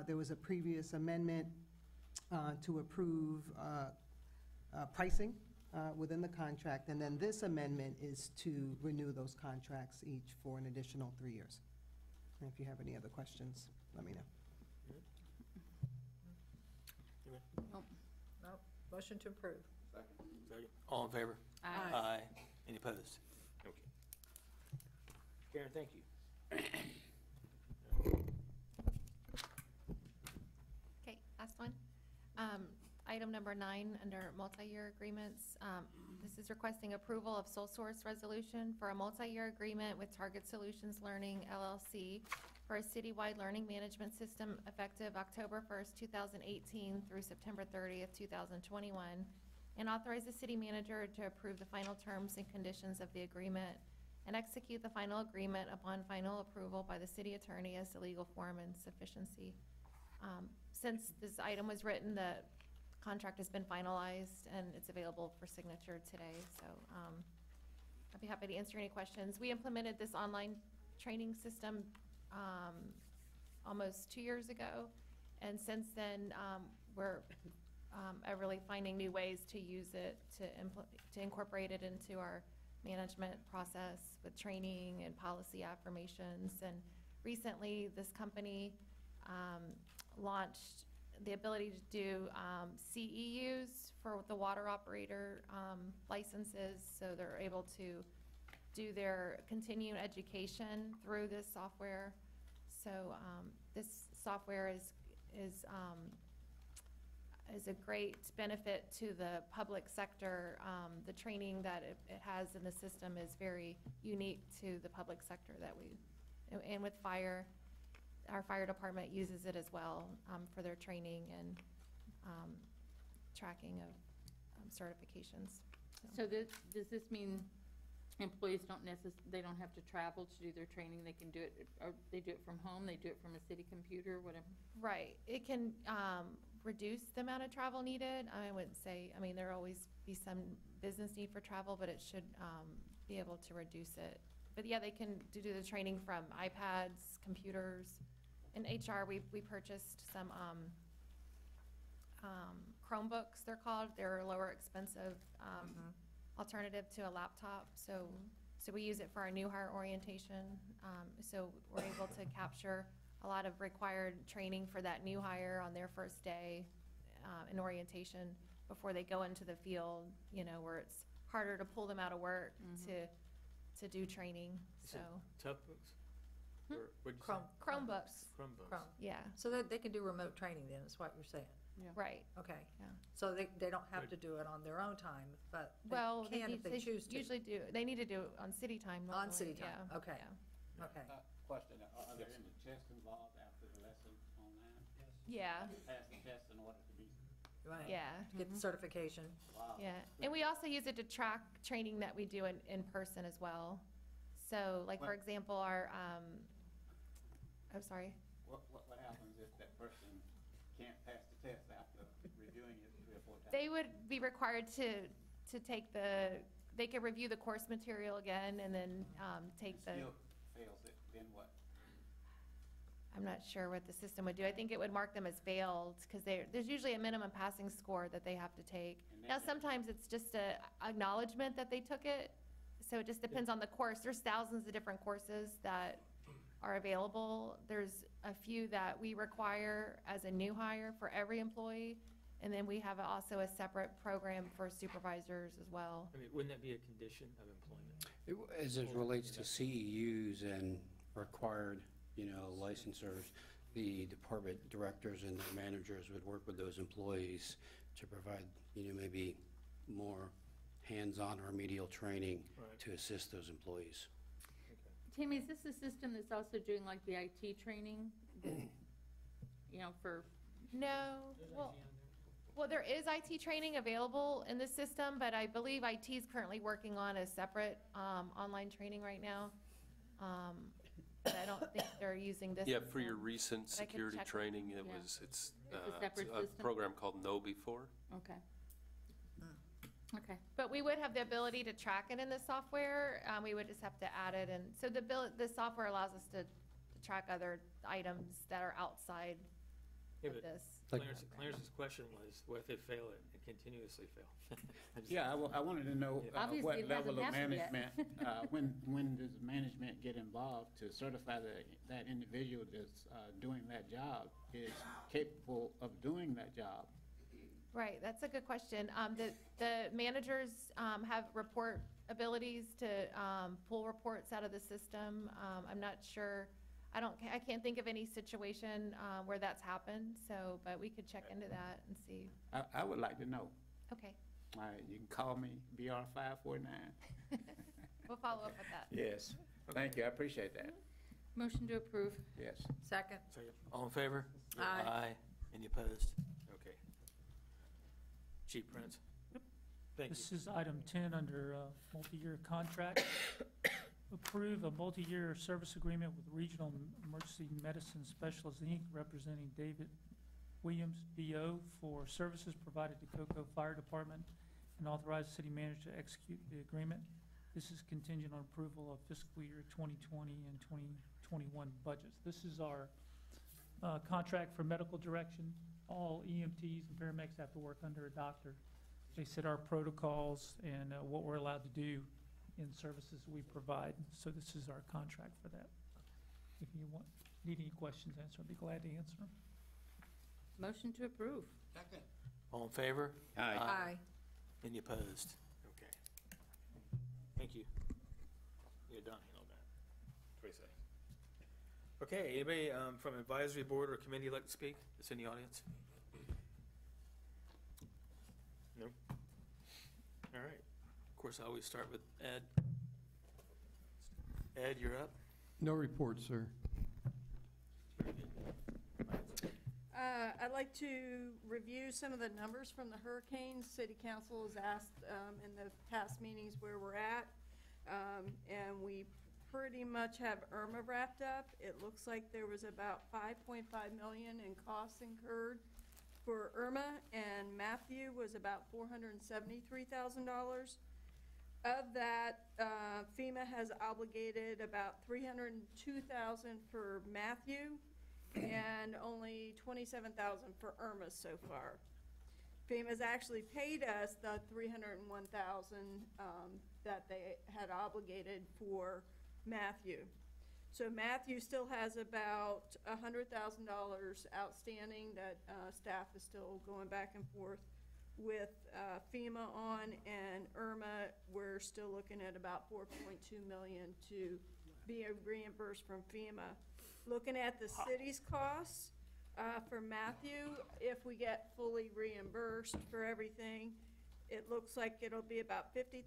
There was a previous amendment to approve pricing within the contract, and then this amendment is to renew those contracts each for an additional 3 years. And if you have any other questions, let me know. Nope. Motion to approve. Second. All in favor? Aye. Aye. Any opposed? Okay. Karen, thank you. Okay, last one. Item number 9, under multi-year agreements. This is requesting approval of sole source resolution for a multi-year agreement with Target Solutions Learning LLC for a citywide learning management system effective October 1st, 2018 through September 30th, 2021, and authorize the city manager to approve the final terms and conditions of the agreement and execute the final agreement upon final approval by the city attorney as to legal form and sufficiency. Since this item was written, the contract has been finalized and it's available for signature today, so I'd be happy to answer any questions. We implemented this online training system almost 2 years ago, and since then we're really finding new ways to use it, to incorporate it into our management process with training and policy affirmations. And recently this company launched the ability to do CEUs for the water operator licenses, so they're able to do their continuing education through this software. So this software is a great benefit to the public sector. The training that it has in the system is very unique to the public sector that and with fire, our fire department uses it as well for their training and tracking of certifications. So does this mean employees they don't have to travel to do their training? They can do it, or they do it from home, they do it from a city computer, whatever? Right. It can reduce the amount of travel needed. I wouldn't say, I mean, there'll always be some business need for travel, but it should be able to reduce it. But yeah, they can do the training from iPads, computers. In HR, we purchased some Chromebooks, they're called. They're a lower expensive alternative to a laptop. So we use it for our new hire orientation. So we're able to capture a lot of required training for that new hire on their first day in orientation before they go into the field, you know, where it's harder to pull them out of work to do training. So Tough books? Or what'd you say? Chromebooks. Chromebooks. Chrome. Yeah, So that they can do remote training then, is what you're saying? right. Okay. Yeah. So they don't have to do it on their own time, but they Well, can if they choose to. usually do, they need to do it on city time normally. On city time, yeah, okay. yeah. Okay. Question, are there any tests involved after the lesson online? Yeah, Pass the test in order to be, Right. yeah. Get the certification. wow. Yeah, and we also use it to track training that we do in person as well. So, like, for What- example, our, I'm sorry, What happens if that person can't pass the test after reviewing it 3 or 4 times? they would be required to take they could review the course material again and then take the, Still fails it, then what? I'm not sure what the system would do. I think it would mark them as failed, because there's usually a minimum passing score that they have to take. And Now, then- sometimes it's just a acknowledgement that they took it, so it just depends on the course. There's thousands of different courses that are available. There's a few that we require as a new hire for every employee, and then we have also a separate program for supervisors as well. I mean, wouldn't that be a condition of employment? As it relates to CEUs and required, licensors, the department directors and their managers would work with those employees to provide, maybe more hands-on remedial training Right. to assist those employees. Tammy, is this the system that's also doing like the IT training? For, No, well, there is IT training available in this system, but I believe IT is currently working on a separate online training right now. But I don't think they're using this. Yeah, for your system. recent But I could security check. training, Yeah. it's It's a separate a system? program called Know Before. okay. Okay. But we would have the ability to track it in the software. We would just have to add it, and so the software allows us to track other items that are outside Yeah, of but this. Clarence's question was, what if they fail it and continuously fail? I'm just- Yeah, I wanted to know Obviously, what it level of hasn't happened yet. management, when does management get involved to certify that individual that's doing that job is capable of doing that job? Right, that's a good question. The managers have report abilities to pull reports out of the system. I'm not sure, I can't think of any situation where that's happened, so, but we could check into that and see. I would like to know. Okay, All right, you can call me, BR549. we'll follow up with that. Yes, thank you, I appreciate that. Motion to approve. Yes. Second. Second. All in favor? Aye. Any opposed? Okay. Chief Prince? Thank you. This is item 10 under multi-year contract. Approve a multi-year service agreement with Regional Emergency Medicine Specialists, Inc., representing David Williams, BO, for services provided to Cocoa Fire Department, and authorize the city manager to execute the agreement. This is contingent on approval of fiscal year 2020 and 2021 budgets. This is our contract for medical direction. All EMTs and paramedics have to work under a doctor. They set our protocols and what we're allowed to do in services we provide. So this is our contract for that. If you need any questions answered, I'd be glad to answer them. Motion to approve. All in favor? Aye. Any opposed? Okay. Thank you. You're done, handle that. Tracy. Okay, anybody from advisory board or committee like to speak? That's in the audience? No? All right. Of course, I always start with Ed. Ed, you're up. No report, sir. Very good. I'd like to review some of the numbers from the hurricanes. City Council has asked in the past meetings where we're at. And we pretty much have Irma wrapped up. It looks like there was about $5.5 million in costs incurred for Irma, and Matthew was about $473,000. Of that, FEMA has obligated about $302,000 for Matthew and only $27,000 for Irma so far. FEMA's actually paid us the $301,000 that they had obligated for Matthew. So Matthew still has about $100,000 outstanding that staff is still going back and forth with FEMA on, and Irma, we're still looking at about $4.2 million to be reimbursed from FEMA. Looking at the city's costs, for Matthew, if we get fully reimbursed for everything, it looks like it'll be about $50,000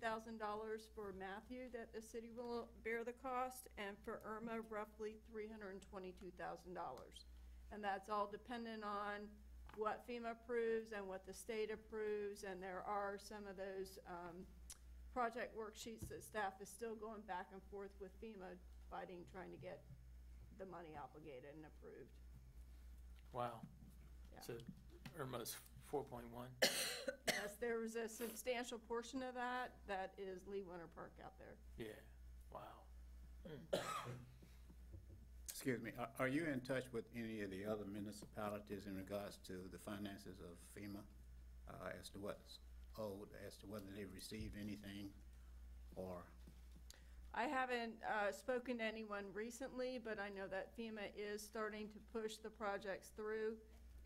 for Matthew that the city will bear the cost, and for Irma, roughly $322,000. And that's all dependent on what FEMA approves and what the state approves, and there are some of those project worksheets that staff is still going back and forth with FEMA, fighting, trying to get the money obligated and approved. Wow. Yeah. So Irma's 4.1? Yes, there was a substantial portion of that is Lee Winter Park out there. Yeah, wow. Excuse me, are you in touch with any of the other municipalities in regards to the finances of FEMA, as to what's owed, as to whether they've received anything, or? I haven't spoken to anyone recently, but I know that FEMA is starting to push the projects through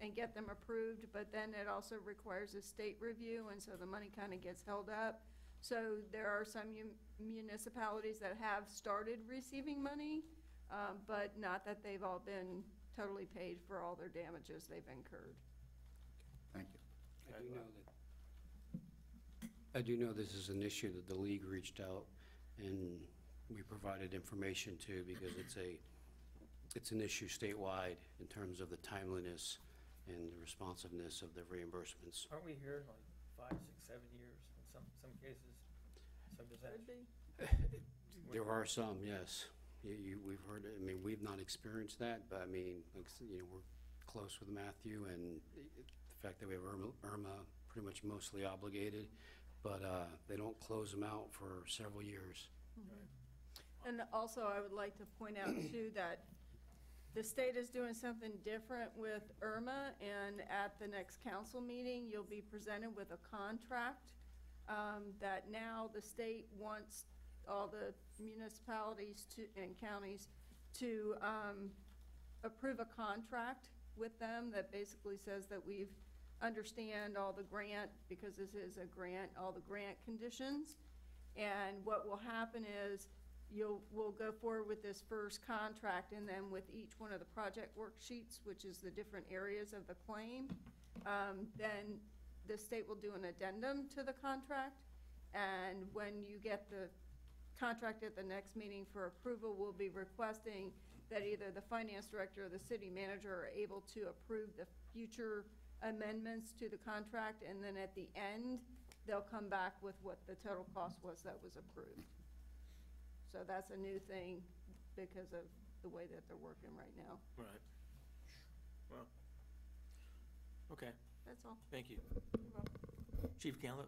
and get them approved, but then it also requires a state review, and so the money kind of gets held up. So there are some municipalities that have started receiving money, but not that they've all been totally paid for all their damages they've incurred. Thank you. I do know this is an issue that the league reached out and we provided information to, because it's an issue statewide in terms of the timeliness and the responsiveness of the reimbursements. Aren't we here in like 5, 6, 7 years in some cases? Some Could be. There are some, yes. We've heard, I mean, we've not experienced that, but I mean, like, we're close with Matthew, and the fact that we have Irma pretty much mostly obligated, but they don't close them out for several years. And also, I would like to point out too that the state is doing something different with Irma, and at the next council meeting, you'll be presented with a contract that now the state wants all the municipalities and counties to approve a contract with them that basically says that we've understand all the grant, because this is a grant, all the grant conditions. And what will happen is we'll go forward with this first contract, and then with each one of the project worksheets, which is the different areas of the claim, then the state will do an addendum to the contract. And when you get the contract at the next meeting for approval, we'll be requesting that either the finance director or the city manager are able to approve the future amendments to the contract, and then at the end, they'll come back with what the total cost was that was approved. So that's a new thing because of the way that they're working right now. Right. Well, okay. That's all. Thank you. You're welcome. Chief Canlip?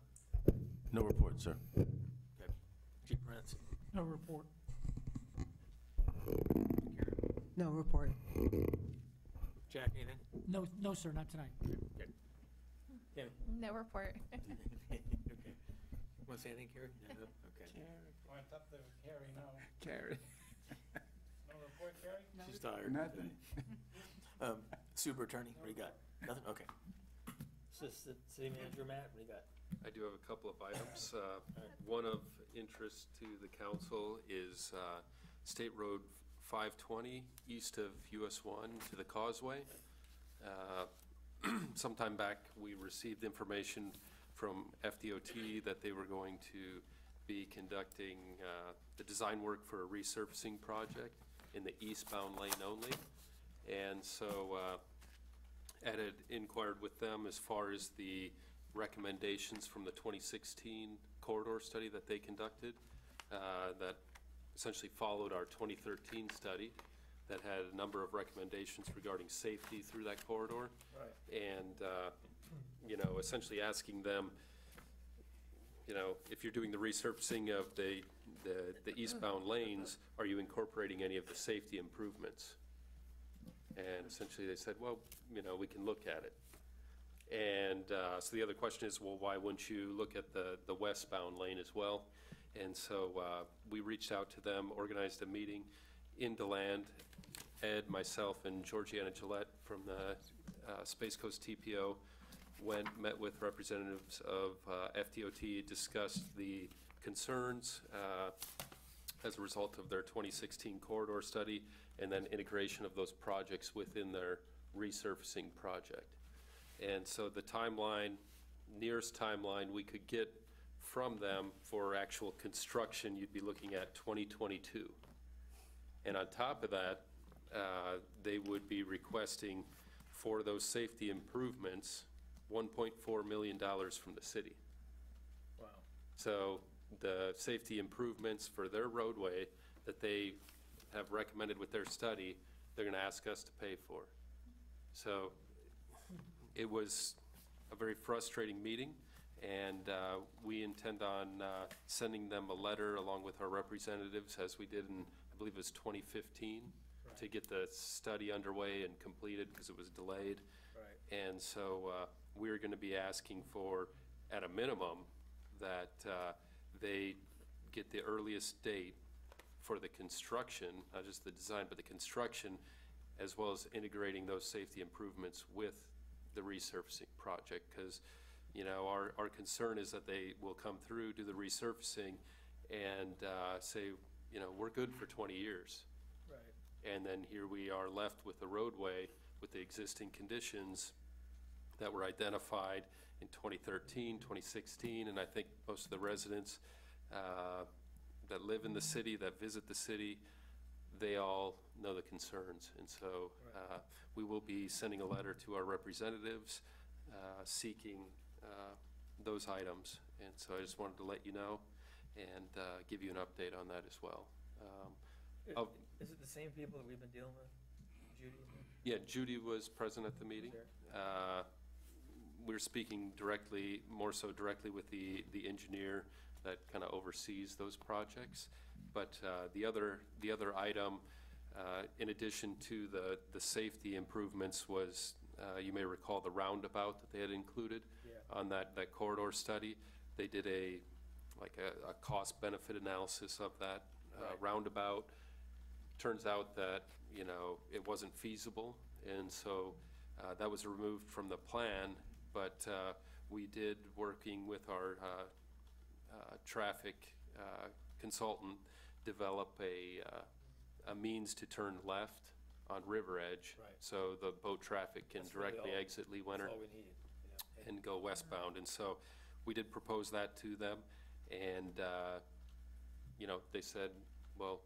No report, sir. Okay. Chief Prince? No report. No report. Jack, anything? No, sir, not tonight. Okay. Tammy? No report. Okay. Want to say anything, Carrie? No? Okay. Went up there with Carrie, no. Carrie. No report, Carrie? She's tired. Nothing. Super Attorney, what do you got? Nothing? Okay. Assistant City Manager Matt, what do you got? I do have a couple of items. One of interest to the council is State Road 520 east of US 1 to the Causeway. Sometime back, we received information from FDOT that they were going to be conducting the design work for a resurfacing project in the eastbound lane only. And so Ed had inquired with them as far as the recommendations from the 2016 corridor study that they conducted that essentially followed our 2013 study that had a number of recommendations regarding safety through that corridor. Right. And, you know, essentially asking them, you know, if you're doing the resurfacing of the eastbound lanes, are you incorporating any of the safety improvements? And essentially they said, well, you know, we can look at it. And so the other question is, well, why wouldn't you look at the westbound lane as well? And so we reached out to them, organized a meeting in DeLand. Ed, myself, and Georgiana Gillette from the Space Coast TPO met with representatives of FDOT, discussed the concerns as a result of their 2016 corridor study, and then integration of those projects within their resurfacing project. And so the timeline, nearest timeline we could get from them for actual construction, you'd be looking at 2022. And on top of that, they would be requesting for those safety improvements, $1.4 million from the city. Wow. So the safety improvements for their roadway that they have recommended with their study, they're gonna ask us to pay for. So it was a very frustrating meeting, and we intend on sending them a letter along with our representatives, as we did in, I believe it was 2015, to get the study underway and completed because it was delayed. Right. And so we're going to be asking for, at a minimum, that they get the earliest date for the construction, not just the design, but the construction, as well as integrating those safety improvements with the resurfacing project. Because, you know, our concern is that they will come through, do the resurfacing, and say, you know, we're good for 20 years. Right. And then here we are left with the roadway with the existing conditions that were identified in 2013, 2016, and I think most of the residents that live in the city, that visit the city, they all know the concerns. And so we will be sending a letter to our representatives seeking those items. And so I just wanted to let you know and give you an update on that as well. Is it the same people that we've been dealing with? Judy? Yeah, Judy was present at the meeting. We're speaking directly, more so directly with the engineer that kind of oversees those projects. But the other item, in addition to the safety improvements, was you may recall the roundabout that they had included on that corridor study. They did a cost-benefit analysis of that roundabout. Turns out that, you know, it wasn't feasible, and so that was removed from the plan. But we did, working with our traffic consultant, develop a means to turn left on River Edge, so the boat traffic can directly exit Lee Winter and go westbound. And so we did propose that to them, and you know, they said, well,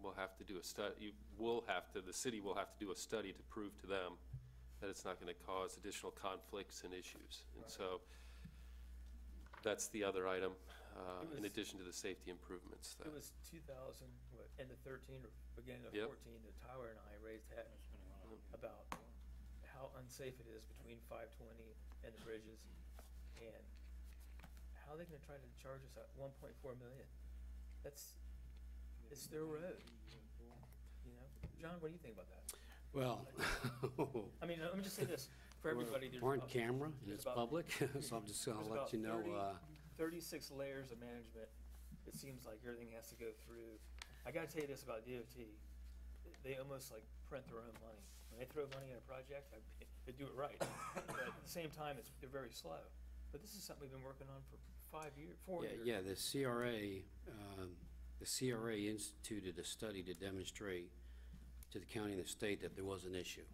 we'll have to do a study. The city will have to do a study to prove to them that it's not going to cause additional conflicts and issues. And so that's the other item, in addition to the safety improvements. It was 2000, end of 13 or beginning of 14, that Tyler and I raised heck about how unsafe it is between 520 and the bridges, and how are they going to try to charge us at 1.4 million? It's their road. You know, John, what do you think about that? Well, I mean, let me just say this for everybody. We're on camera and it's public, so I'm just gonna let you know. 36 layers of management. It seems like everything has to go through. I gotta tell you this about DOT. They almost like print their own money. When they throw money in a project, they do it right. But at the same time, they're very slow. But this is something we've been working on for 4 years. Yeah, the CRA instituted a study to demonstrate to the county and the state that there was an issue.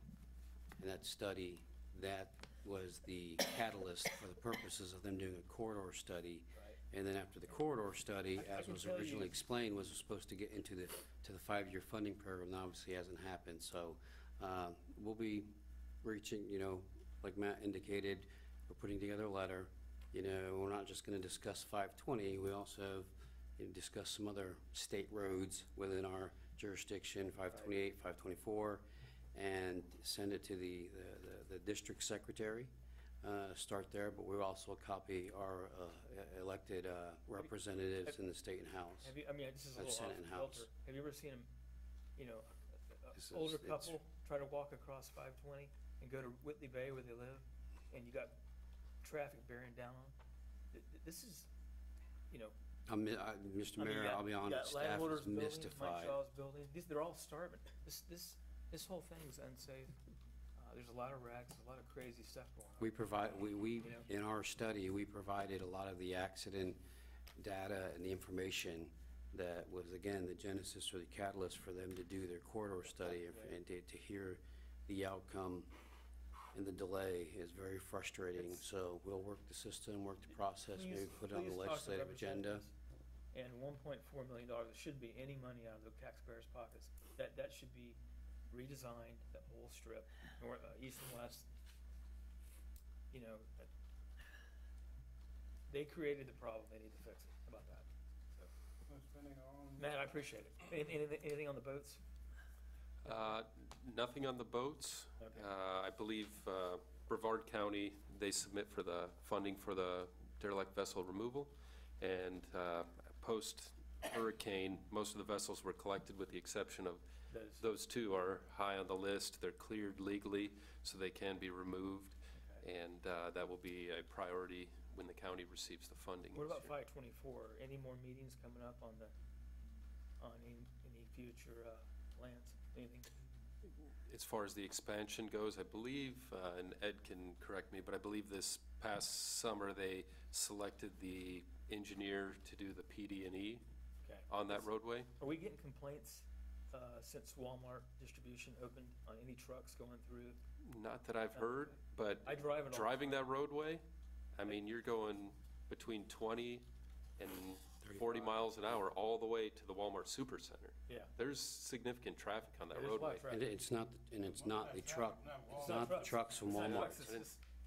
And that study, that was the catalyst for the purposes of them doing a corridor study. Right. And then after the corridor study, as was originally explained, was supposed to get into the 5-year funding program, and obviously hasn't happened. So we'll be reaching, you know, like Matt indicated, we're putting together a letter. You know, we're not just gonna discuss 520, we also discuss some other state roads within our jurisdiction, 528, 524, and send it to the district secretary, start there, but we'll also copy our elected representatives in the state and House. Have you, I mean, this is a little Senate and off House. kilter. Have you ever seen an older couple try to walk across 520 and go to Whitley Bay where they live, and you got traffic bearing down on? This is, you know, Mr. Mayor, I'll be honest, staff is mystified. Mike Shaw's building, they're all starving. This whole thing is unsafe. There's a lot of wrecks, a lot of crazy stuff going on. We provide, in our study, we provided a lot of the accident data and the information that was, again, the genesis or the catalyst for them to do their corridor study and to hear the outcome and the delay is very frustrating. So we'll work the system, work the process, maybe put it on the legislative agenda. And $1.4 million, there shouldn't be any money out of the taxpayers' pockets. That should be redesigned, that whole strip, east and west. You know, they created the problem, they need to fix it. How about that? So. Matt, I appreciate it. Anything on the boats? Nothing on the boats. Okay. I believe Brevard County, they submit for the funding for the derelict vessel removal. And post-hurricane, most of the vessels were collected with the exception of those two are high on the list. They're cleared legally, so they can be removed. Okay. And that will be a priority when the county receives the funding. What about 524? Any more meetings coming up on any future plans? Anything? As far as the expansion goes, I believe, and Ed can correct me, but I believe this past summer they selected the engineer to do the PD&E on that roadway. Are we getting complaints since Walmart distribution opened on any trucks going through? Not that I've heard, but I drive it all driving that roadway, I mean, you're going between 20 and 40 miles an hour all the way to the Walmart Supercenter. Yeah. There's significant traffic on that There's a lot roadway. of traffic. And it's not the trucks from Walmart.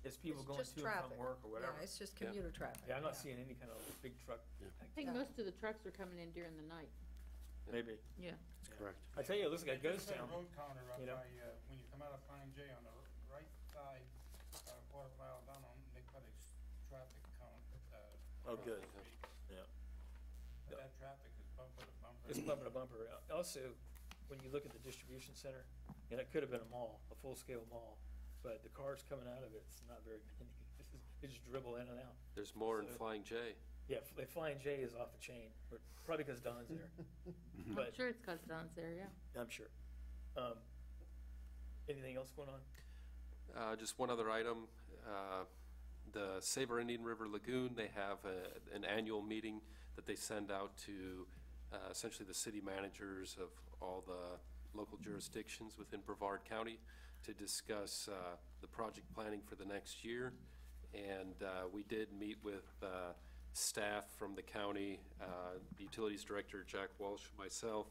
It's people going just to and traffic. from work or whatever. Yeah, it's just commuter traffic. Yeah, I'm not seeing any kind of big truck. I think most of the trucks are coming in during the night. Maybe. Yeah. That's correct. I tell you, it looks like a ghost town. Road corner up You know? by, when you come out of Pine J on the right side, about a quarter mile down on, they put a traffic cone. Oh, good. Yeah. But that traffic is bumper to bumper. It's bumper to bumper. Also, when you look at the distribution center, and it could have been a mall, a full-scale mall, but the cars coming out of it's not very many. They just dribble in and out. There's more in Flying J. Yeah, Flying J is off the chain, probably because Don's there. I'm sure it's because Don's there, yeah. I'm sure. Anything else going on? Just one other item. The Sabre Indian River Lagoon, they have an annual meeting that they send out to essentially the city managers of all the local jurisdictions within Brevard County to discuss the project planning for the next year. And we did meet with staff from the county, the utilities director, Jack Walsh, myself,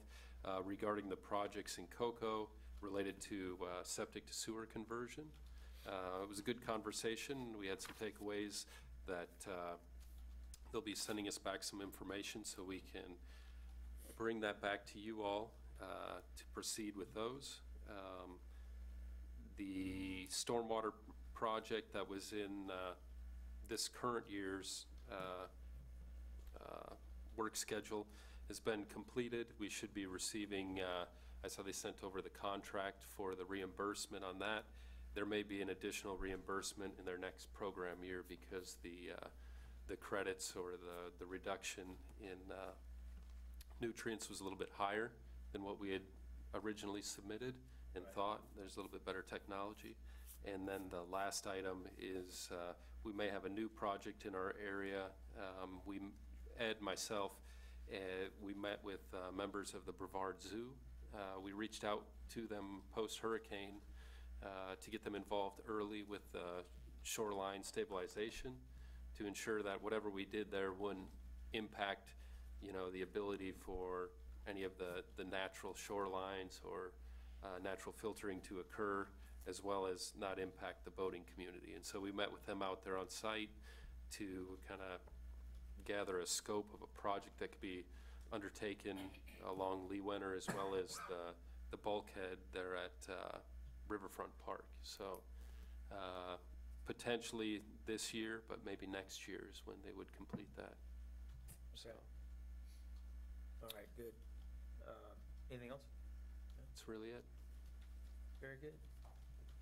regarding the projects in Cocoa related to septic to sewer conversion. It was a good conversation. We had some takeaways that they'll be sending us back some information so we can bring that back to you all to proceed with those. The stormwater project that was in this current year's work schedule has been completed. We should be receiving, I saw they sent over the contract for the reimbursement on that. There may be an additional reimbursement in their next program year because the credits or the reduction in nutrients was a little bit higher than what we had originally submitted and thought. There's a little bit better technology. And then the last item is we may have a new project in our area. Ed, myself, we met with members of the Brevard Zoo. We reached out to them post-hurricane to get them involved early with shoreline stabilization to ensure that whatever we did there wouldn't impact, the ability for any of the natural shorelines or natural filtering to occur, as well as not impact the boating community. And so we met with them out there on site to kind of gather a scope of a project that could be undertaken along Lee Wenner as well as the bulkhead there at Riverfront Park. So potentially this year, but maybe next year is when they would complete that. So. All right, good. Anything else? That's really it. Very good.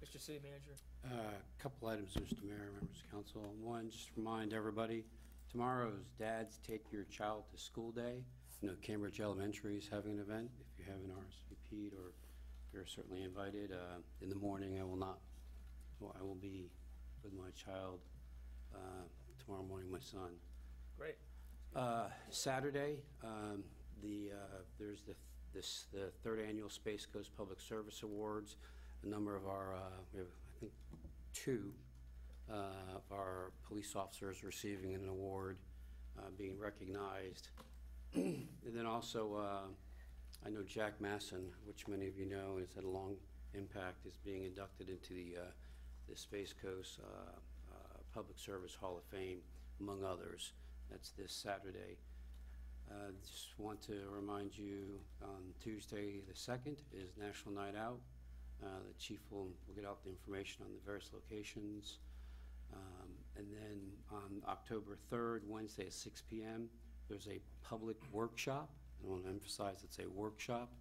Mr. City Manager? A couple items, Mr. Mayor, members of council. One, just remind everybody, tomorrow's Dad's Take Your Child to School Day. Cambridge Elementary is having an event. If you haven't RSVP'd, or you're certainly invited. In the morning, I will be with my child tomorrow morning, my son. Great. Saturday, There's the third annual Space Coast Public Service Awards. A number of our, we have, I think, 2 of our police officers receiving an award, being recognized. And then also, I know Jack Masson, which many of you know, has had a long impact, is being inducted into the Space Coast Public Service Hall of Fame, among others. That's this Saturday. Just want to remind you, on Tuesday the 2nd is National Night Out. The chief will get out the information on the various locations. And then on October 3rd, Wednesday at 6 p.m., there's a public workshop. I want to emphasize it's a workshop.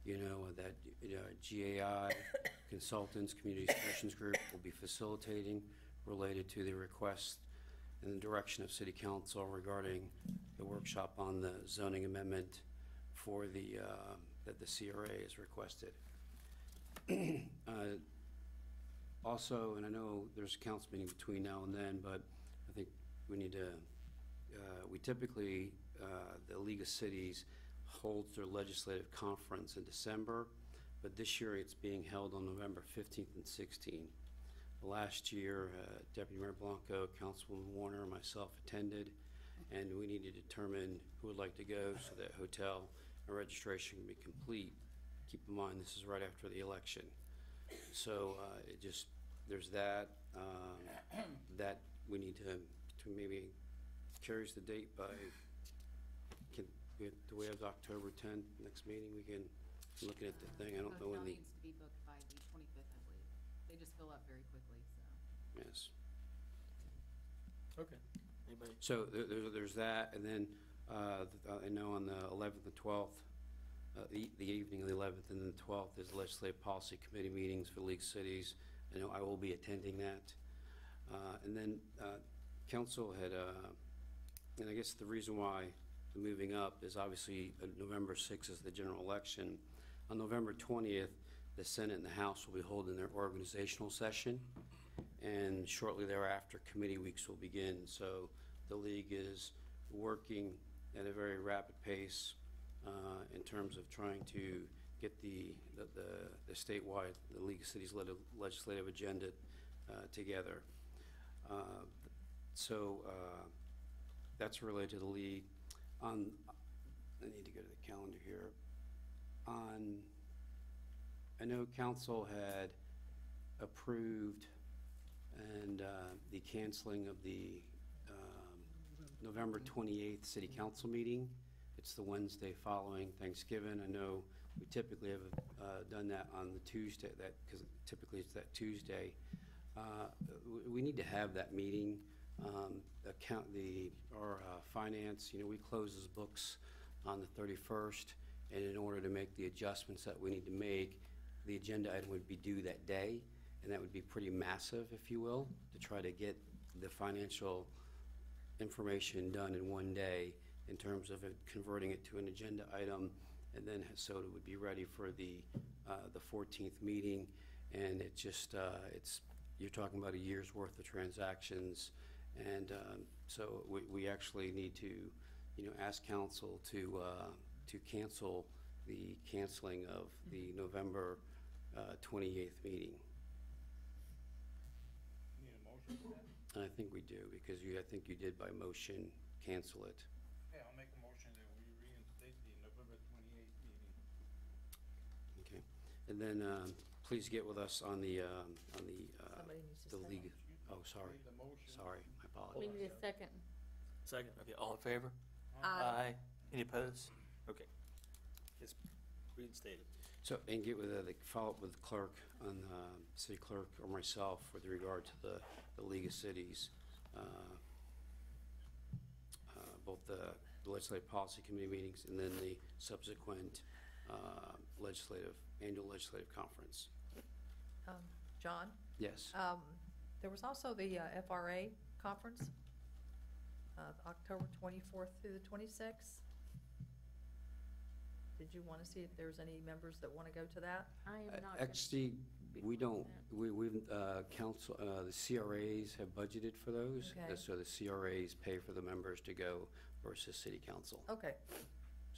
You know, that GAI Consultants Community Solutions Group will be facilitating, related to the request and the direction of City Council regarding the workshop on the zoning amendment for the, that the CRA has requested. Also, and I know there's a council meeting between now and then, but I think we need to, we typically, the League of Cities holds their legislative conference in December, but this year it's being held on November 15th and 16th. Last year, Deputy Mayor Blanco, Councilwoman Warner, and myself attended, and we need to determine who would like to go so that hotel and registration can be complete. Keep in mind, this is right after the election. So it just, there's that, that we need to maybe carries the date by, do we have October 10th, next meeting? We can, looking at the thing, I don't know when the. Hotel needs to be booked by the 25th, I believe. They just fill up very quickly, so. Yes. Okay. Anybody? So there's that, and then I know on the 11th and 12th, the evening of the 11th and the 12th is Legislative Policy Committee meetings for League Cities. I know I will be attending that. And then council had, and I guess the reason why the moving up is obviously November 6th is the general election. On November 20th, the Senate and the House will be holding their organizational session, and shortly thereafter, committee weeks will begin. So the League is working at a very rapid pace in terms of trying to get the statewide, the League of Cities legislative agenda together. So that's related to the League. I need to go to the calendar here. I know council had approved and the canceling of the November 28th city council meeting. It's the Wednesday following Thanksgiving. I know we typically have done that on the Tuesday, because typically it's that Tuesday. We need to have that meeting. Our finance, we close those books on the 31st, and in order to make the adjustments that we need to make, the agenda item would be due that day, and that would be pretty massive, if you will, to try to get the financial information done in one day in terms of converting it to an agenda item, and then so it would be ready for the 14th meeting. And it just, you're talking about a year's worth of transactions. And so we actually need to, ask council to cancel the canceling of the November 28th meeting. Need a motion for that? I think we do, because I think you did by motion cancel it. Okay, I'll make a motion that we reinstate the November 28th meeting. Okay. And then please get with us on the Somebody needs to the second. League. Oh, sorry. Need the motion. Sorry, my We apologies. need a second. Second, okay, all in favor? Aye. Any opposed? Okay. It's reinstated. So, and get with follow up with the clerk, on city clerk or myself with regard to the League of Cities, both the Legislative Policy Committee meetings and then the subsequent annual legislative conference. John? Yes. There was also the FRA conference, October 24th through the 26th. Did you want to see if there's any members that want to go to that? I am not. Actually, we don't, we've, council, the CRAs have budgeted for those. Okay. So the CRAs pay for the members to go versus city council. Okay.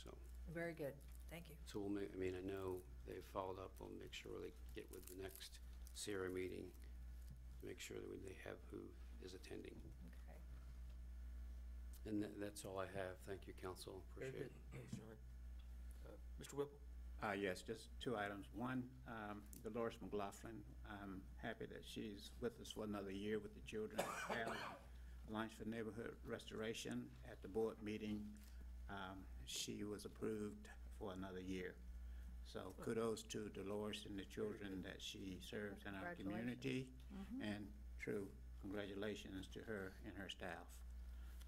So, Very good, thank you. So we'll make, I mean, I know they've followed up, we'll make sure they get with the next Sierra meeting, to make sure that they have who is attending. Okay. And that's all I have. Thank you, council. Very Appreciate good. it. Thanks, John. Mr. Whipple? Yes, just two items. One, Dolores McLaughlin, I'm happy that she's with us for another year with the children at Alliance for Neighborhood Restoration. At the board meeting, she was approved for another year. So kudos to Dolores and the children that she serves in our community. And true congratulations to her and her staff.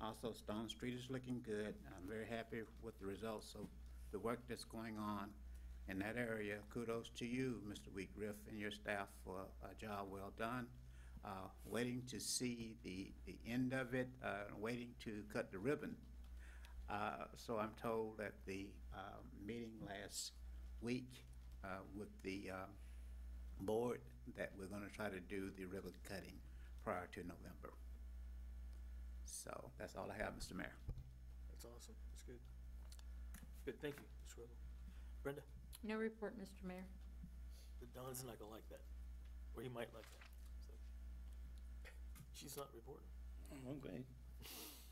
Also, Stone Street is looking good. I'm very happy with the results of the work that's going on in that area. Kudos to you, Mr. Wheatgriff, and your staff for a job well done. Waiting to see the end of it, waiting to cut the ribbon. So I'm told that the meeting last week with the board that we're going to try to do the ribbon cutting prior to November. So that's all I have, Mr. Mayor. That's awesome. That's good. Good, thank you, Mr. Whipple. Brenda? No report, Mr. Mayor. Don's not gonna like that, or he might like that, so. She's not reporting. Okay.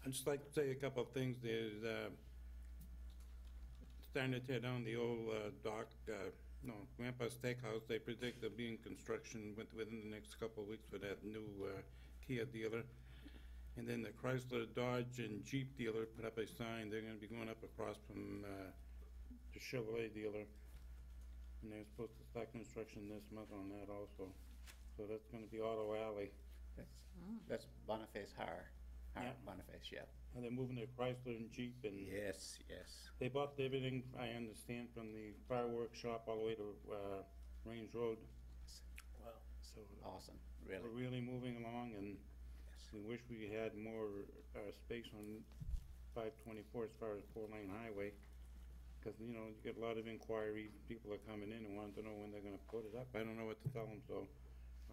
I'd just like to say a couple of things. There's, starting to tear down the old Grandpa Steakhouse. They predict there'll be in construction within the next couple of weeks for that new Kia dealer. And then the Chrysler, Dodge, and Jeep dealer put up a sign. They're gonna be going up across from the Chevrolet dealer. And they're supposed to start construction this month on that also. So that's gonna be Auto Alley. That's Boniface Hire. Yeah. Boniface, yeah. And they're moving their Chrysler and Jeep and. Yes, yes. They bought everything, I understand, from the fireworks shop all the way to Range Road. Wow. So Awesome, really. we're really moving along, and we wish we had more space on 524 as far as 4-lane highway. Because, you know, you get a lot of inquiry, people are coming in and want to know when they're gonna put it up. I don't know what to tell them, so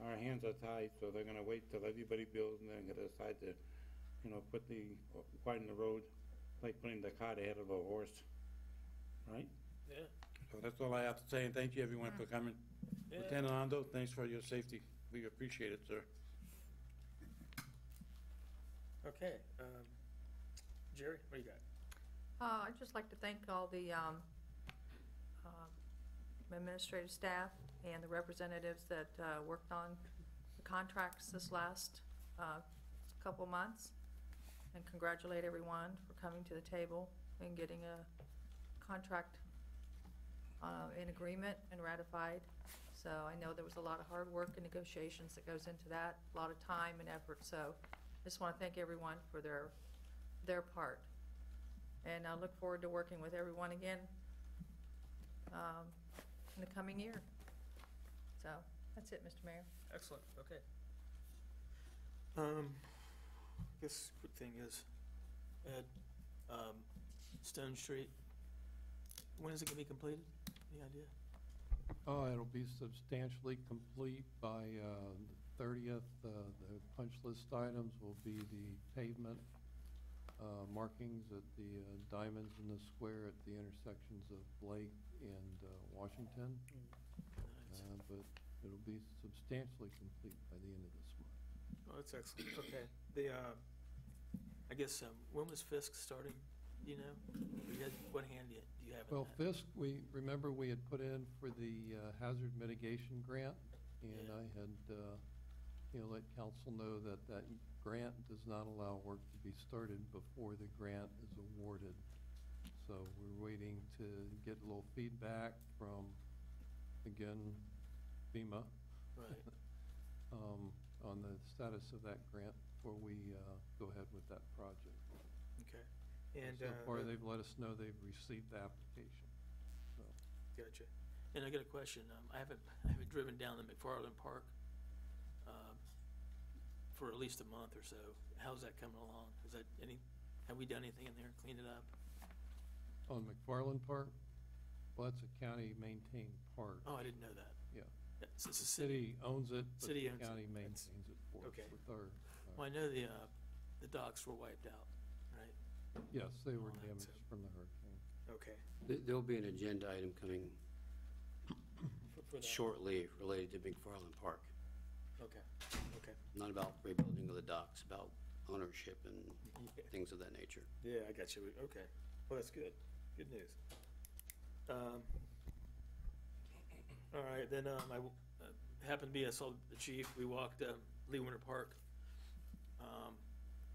our hands are tied, so they're gonna wait till everybody builds and then gonna decide to, you know, widen the road, like putting the cart ahead of a horse, right? Yeah. So that's all I have to say, and thank you everyone for coming. Yeah. Lieutenant Ando, thanks for your safety. We appreciate it, sir. Okay, Jerry, what do you got? I'd just like to thank all the administrative staff and the representatives that worked on the contracts this last couple months, and congratulate everyone for coming to the table and getting a contract in agreement and ratified. So I know there was a lot of hard work and negotiations that goes into that, a lot of time and effort. So I just want to thank everyone for their part. And I look forward to working with everyone again in the coming year. So that's it, Mr. Mayor. Excellent, okay. I guess quick thing is, Ed, Stone Street, when is it gonna be completed? Any idea? It'll be substantially complete by the 30th. The punch list items will be the pavement markings at the diamonds in the square at the intersections of Blake and Washington. But it'll be substantially complete by the end of this month. Oh, that's excellent, okay. I guess, when was Fisk starting, do you know? What hand do you have in Well, that? Fisk, remember we had put in for the hazard mitigation grant, and I had, let council know that that grant does not allow work to be started before the grant is awarded. So we're waiting to get a little feedback from, again, FEMA. Right. On the status of that grant before we go ahead with that project. Okay. And so far, they've let us know they've received the application. So. Gotcha. And I got a question. I haven't driven down to McFarland Park for at least a month or so. How's that coming along? Have we done anything in there, cleaned it up? On McFarland Park? Well, that's a county-maintained park. Oh, I didn't know that. Yeah. So it's the city owns it, but city the owns county it. maintains it for us Okay. with our. Well, I know the docks were wiped out, right? Yes, they were All that, damaged so- from the hurricane. Okay. There'll be an agenda item coming For that. shortly related to McFarland Park. Okay, okay. Not about rebuilding of the docks, about ownership and things of that nature. Yeah, I got you. Okay. Well, that's good. Good news. All right, then I happened to be, I saw the chief. We walked Lee Winter Park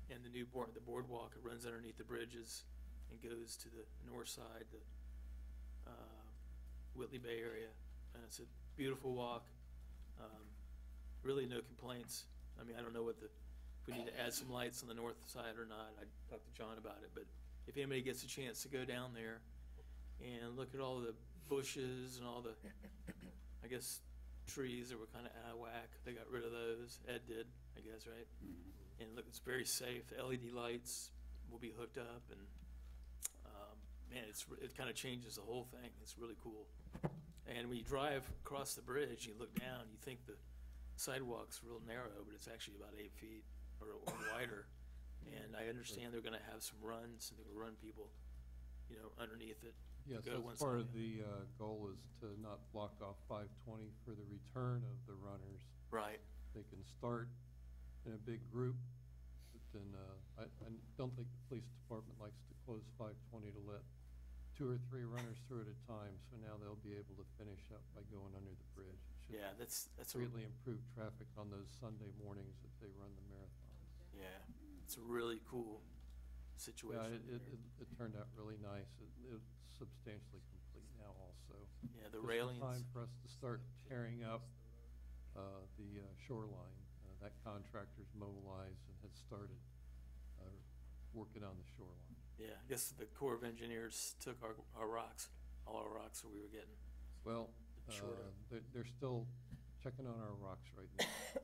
and the boardwalk. It runs underneath the bridges and goes to the north side, the Whitley Bay area. And it's a beautiful walk. Really no complaints. I mean, I don't know if we need to add some lights on the north side or not. I talked to John about it, but if anybody gets a chance to go down there and look at all the bushes and all the, I guess, trees that were kind of out of whack, they got rid of those. Ed did, I guess, right? And look, it's very safe. The LED lights will be hooked up, and man, it kind of changes the whole thing. It's really cool. And when you drive across the bridge, you look down, you think the sidewalk's real narrow, but it's actually about 8 feet or wider. And I understand they're gonna have some runs, and they're gonna run people, underneath it. Yes, Go that's one part side. of the goal is to not block off 520 for the return of the runners. Right. They can start in a big group, but then I don't think the police department likes to close 520 to let 2 or 3 runners through at a time, so now they'll be able to finish up by going under the bridge. It should Yeah, that's greatly improve traffic on those Sunday mornings that they run the marathons. Yeah, it's a really cool Yeah, situation. it turned out really nice. It's substantially complete now also. Yeah, the Just in railings. time for us to start tearing up the shoreline. That contractor's mobilized and has started working on the shoreline. Yeah, I guess the Corps of Engineers took our rocks, all our rocks that we were getting. Well, Short of- they're still checking on our rocks right now. So,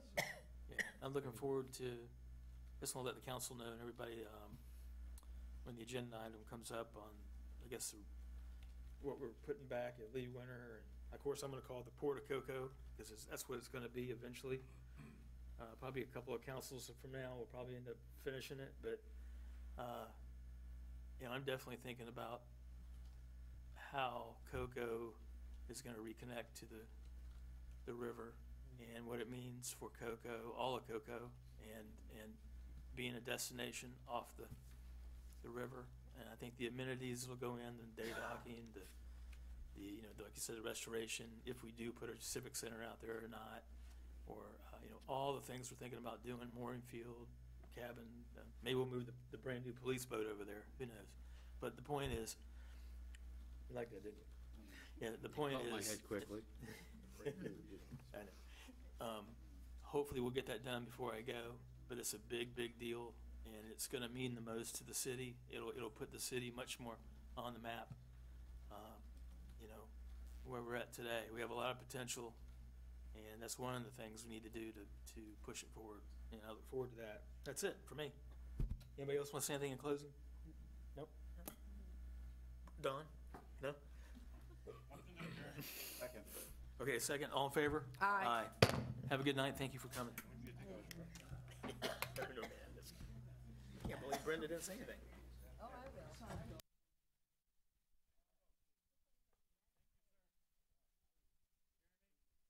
Yeah, I'm looking forward to, just want to let the council know and everybody, when the agenda item comes up on, I guess, what we're putting back at Lee Winter, and of course, I'm gonna call it the Port of Cocoa, because that's what it's gonna be eventually. Probably a couple of councils from now, we'll probably end up finishing it, but, I'm definitely thinking about how Cocoa is gonna reconnect to the river, and what it means for Cocoa, all of Cocoa, and being a destination off the river. And I think the amenities will go in, the day docking, the like you said, the restoration, if we do put a civic center out there or not, or, all the things we're thinking about doing, mooring field, cabin, maybe we'll move the brand new police boat over there, who knows? But the point is, you like that, didn't you? Yeah, the point is. Pop my head quickly. I know. Hopefully we'll get that done before I go, but it's a big, big deal, and it's gonna mean the most to the city. It'll put the city much more on the map, where we're at today. We have a lot of potential, and that's one of the things we need to do to push it forward, and I look forward to that. That's it for me. Anybody else want to say anything in closing? Nope? Don? No? Second. Okay, second, all in favor? Aye. Have a good night, thank you for coming. Can't believe Brenda didn't say anything.